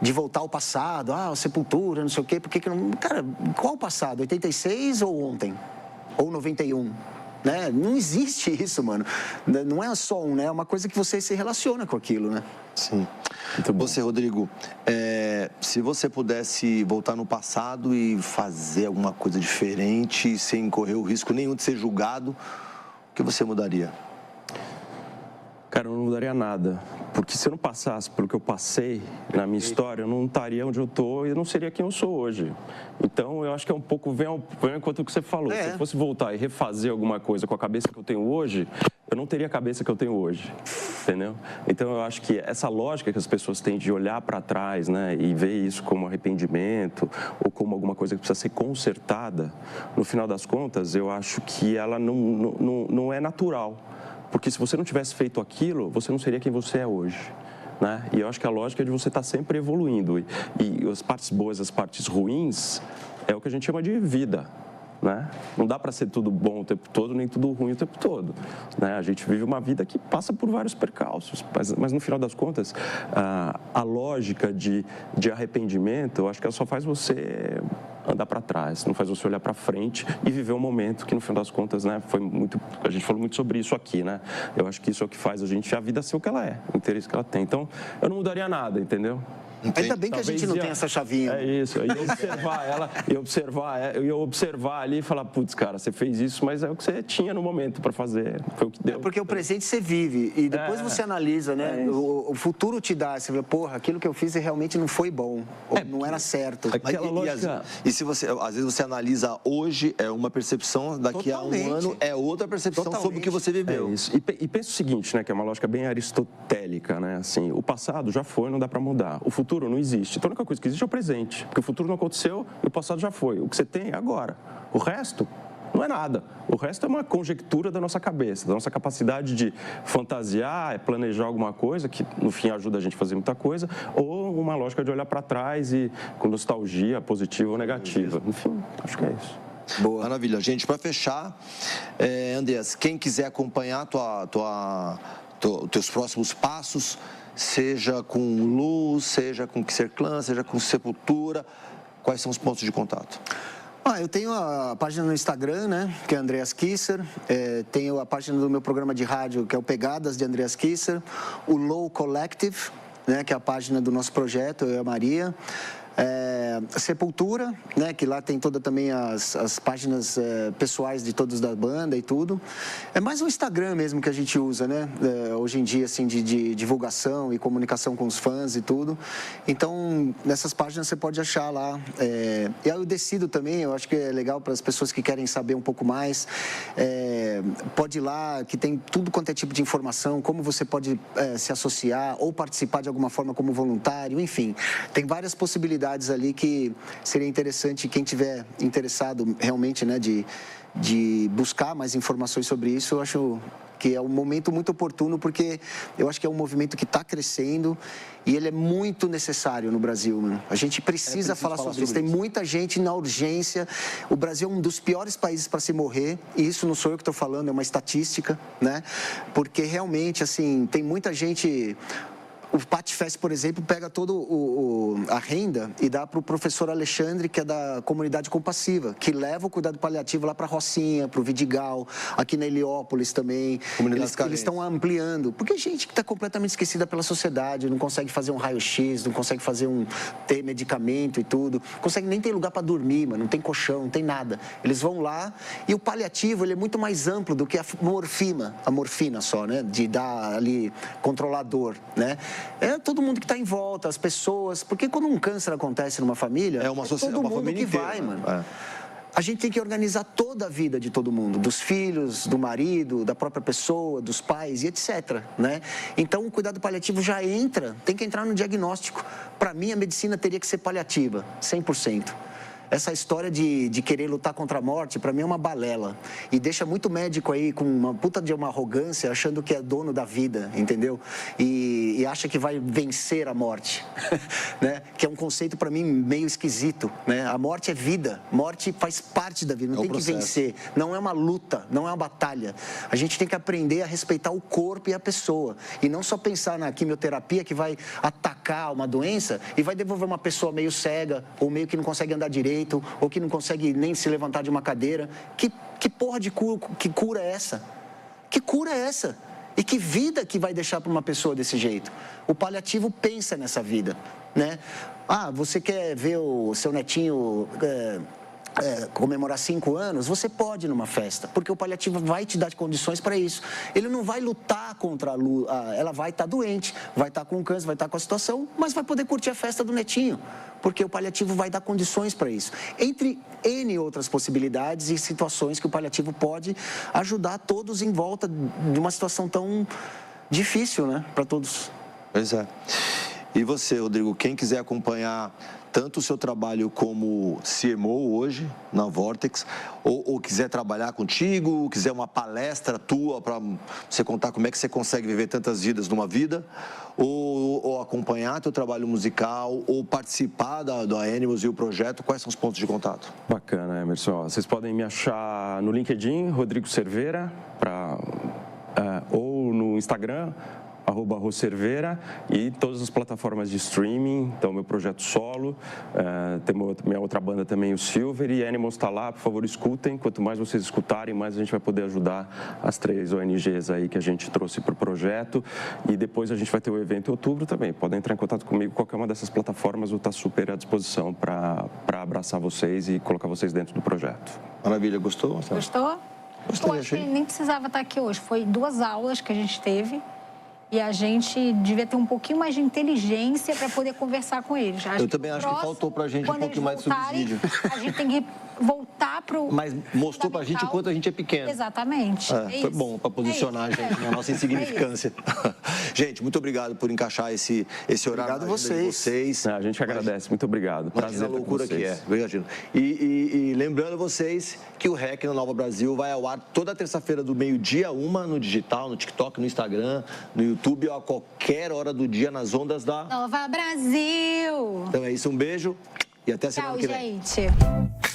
de voltar ao passado, Sepultura, não sei o quê, porque que não... Cara, qual o passado? 86 ou ontem? Ou 91? Né? Não existe isso, mano. Não é só né? É uma coisa que você se relaciona com aquilo, né? Sim. Você, Rodrigo, se você pudesse voltar no passado e fazer alguma coisa diferente, sem correr o risco nenhum de ser julgado, o que você mudaria? Cara, eu não mudaria nada, porque se eu não passasse pelo que eu passei na minha história, eu não estaria onde eu estou e eu não seria quem eu sou hoje. Então, eu acho que é um pouco, vem ao encontro do que você falou. Se eu fosse voltar e refazer alguma coisa com a cabeça que eu tenho hoje, eu não teria a cabeça que eu tenho hoje, entendeu? Então, eu acho que essa lógica que as pessoas têm de olhar para trás, né, e ver isso como arrependimento ou como alguma coisa que precisa ser consertada, no final das contas, eu acho que ela não é natural. Porque se você não tivesse feito aquilo, você não seria quem você é hoje. Né? E eu acho que a lógica é de você estar sempre evoluindo. E as partes boas, as partes ruins, é o que a gente chama de vida. Né? Não dá para ser tudo bom o tempo todo, nem tudo ruim o tempo todo. Né? A gente vive uma vida que passa por vários percalços, mas no final das contas, a lógica de arrependimento, eu acho que ela só faz você andar para trás, não faz você olhar para frente e viver um momento que, no final das contas, né, a gente falou muito sobre isso aqui, né? Eu acho que isso é o que faz a vida ser o que ela é, o interesse que ela tem. Então, eu não mudaria nada, entendeu? Ainda bem que a gente não tem essa chavinha. É isso, eu ia observar ela, eu ia observar ali e falar, putz, cara, você fez isso, mas é o que você tinha no momento para fazer, foi o que deu. Porque o presente você vive e depois você analisa, né? O futuro te dá, você vê, porra, aquilo que eu fiz realmente não foi bom, ou não era certo. Aquela lógica... E se você, às vezes você analisa hoje, é uma percepção, daqui Totalmente. A um ano é outra percepção sobre o que você viveu. É isso. E pensa o seguinte, né, que é uma lógica bem aristotélica, né? Assim, o passado já foi, não dá para mudar. O futuro não existe. Então, a única coisa que existe é o presente. Porque o futuro não aconteceu e o passado já foi. O que você tem é agora. O resto não é nada. O resto é uma conjectura da nossa cabeça, da nossa capacidade de fantasiar, planejar alguma coisa, que no fim ajuda a gente a fazer muita coisa, ou uma lógica de olhar para trás e com nostalgia positiva ou negativa. Enfim, acho que é isso. Boa. Maravilha. Gente, para fechar, Andreas, quem quiser acompanhar teus próximos passos, seja com Luz, seja com Kisser Clan, seja com Sepultura, quais são os pontos de contato? Eu tenho a página no Instagram, né, que é Andreas Kisser, tenho a página do meu programa de rádio, que é o Pegadas de Andreas Kisser, o Low Collective, né, que é a página do nosso projeto, eu e a Maria, Sepultura, né, que lá tem toda também as páginas pessoais de todos da banda e tudo. É mais o Instagram mesmo que a gente usa, né, hoje em dia, assim, de divulgação e comunicação com os fãs e tudo. Então, nessas páginas você pode achar lá. E aí eu decido também, eu acho que é legal para as pessoas que querem saber um pouco mais, pode ir lá, que tem tudo quanto é tipo de informação, como você pode se associar ou participar de alguma forma como voluntário, enfim, tem várias possibilidades possibilidades ali que seria interessante, quem tiver interessado realmente, né, de buscar mais informações sobre isso, eu acho que é um momento muito oportuno, porque eu acho que é um movimento que está crescendo e ele é muito necessário no Brasil, né? A gente precisa falar sobre isso. Tem muita gente na urgência. O Brasil é um dos piores países para se morrer, e isso não sou eu que estou falando, é uma estatística, né? Porque realmente, assim, tem muita gente... O PATFEST, por exemplo, pega toda a renda e dá para o professor Alexandre, que é da comunidade compassiva, que leva o cuidado paliativo lá para a Rocinha, para o Vidigal, aqui na Heliópolis também. Eles estão ampliando. Porque gente que está completamente esquecida pela sociedade, não consegue fazer um raio-x, não consegue ter medicamento e tudo, não consegue nem ter lugar para dormir, mano, não tem colchão, não tem nada. Eles vão lá e o paliativo ele é muito mais amplo do que a morfina só, né? De dar ali, controlar a dor, né? É todo mundo que está em volta, as pessoas, porque quando um câncer acontece numa família, é todo mundo que vai, mano. A gente tem que organizar toda a vida de todo mundo, dos filhos, do marido, da própria pessoa, dos pais e etc, né? Então, o cuidado paliativo já tem que entrar no diagnóstico. Para mim, a medicina teria que ser paliativa, 100%. Essa história de querer lutar contra a morte, para mim é uma balela. E deixa muito médico aí com uma puta de uma arrogância, achando que é dono da vida, entendeu? E acha que vai vencer a morte, né? Que é um conceito, para mim, meio esquisito, né? A morte é vida, morte faz parte da vida, não tem que vencer. Não é uma luta, não é uma batalha. A gente tem que aprender a respeitar o corpo e a pessoa. E não só pensar na quimioterapia que vai atacar uma doença e vai devolver uma pessoa meio cega ou meio que não consegue andar direito, ou que não consegue nem se levantar de uma cadeira. Que porra de cura é essa? Que cura é essa? E que vida que vai deixar para uma pessoa desse jeito? O paliativo pensa nessa vida, né? Ah, você quer ver o seu netinho comemorar 5 anos? Você pode ir numa festa, porque o paliativo vai te dar condições para isso. Ele não vai lutar contra ela vai estar doente, vai estar com câncer, vai estar com a situação, mas vai poder curtir a festa do netinho, porque o paliativo vai dar condições para isso. Entre N outras possibilidades e situações que o paliativo pode ajudar todos em volta de uma situação tão difícil, né, para todos. Pois é. E você, Rodrigo, quem quiser acompanhar tanto o seu trabalho como CMO hoje, na Vortex, ou quiser trabalhar contigo, quiser uma palestra tua para você contar como é que você consegue viver tantas vidas numa vida, ou acompanhar teu trabalho musical, ou participar da Animals e o projeto, quais são os pontos de contato? Bacana, Emerson. Vocês podem me achar no LinkedIn, Rodrigo Cerveira, ou no Instagram, @rocerveira, e todas as plataformas de streaming. Então, meu projeto solo, tem minha outra banda também, o Silver, e Animals está lá. Por favor, escutem. Quanto mais vocês escutarem, mais a gente vai poder ajudar as 3 ONGs aí que a gente trouxe para o projeto. E depois a gente vai ter o evento em outubro também. Podem entrar em contato comigo, qualquer uma dessas plataformas, eu estou super à disposição para abraçar vocês e colocar vocês dentro do projeto. Maravilha, gostou? Gostou? Gostei, eu acho que ele nem precisava estar aqui hoje. Foi 2 aulas que a gente teve. E a gente devia ter um pouquinho mais de inteligência para poder conversar com eles. Eu também acho que faltou para a gente um pouquinho mais de subsídio. A gente tem que voltar para o... Mas mostrou para a gente o quanto a gente é pequeno. Exatamente. Foi bom para posicionar a gente na nossa insignificância. Gente, muito obrigado por encaixar esse horário. Obrigado a vocês. A gente agradece. Muito obrigado. Prazer, a loucura que é. Obrigado. E lembrando vocês que o REC na Nova Brasil vai ao ar toda terça-feira do meio-dia, 1, no digital, no TikTok, no Instagram, no YouTube, ou a qualquer hora do dia nas ondas da Nova Brasil. Então é isso, um beijo e até semana que vem. Tchau, gente.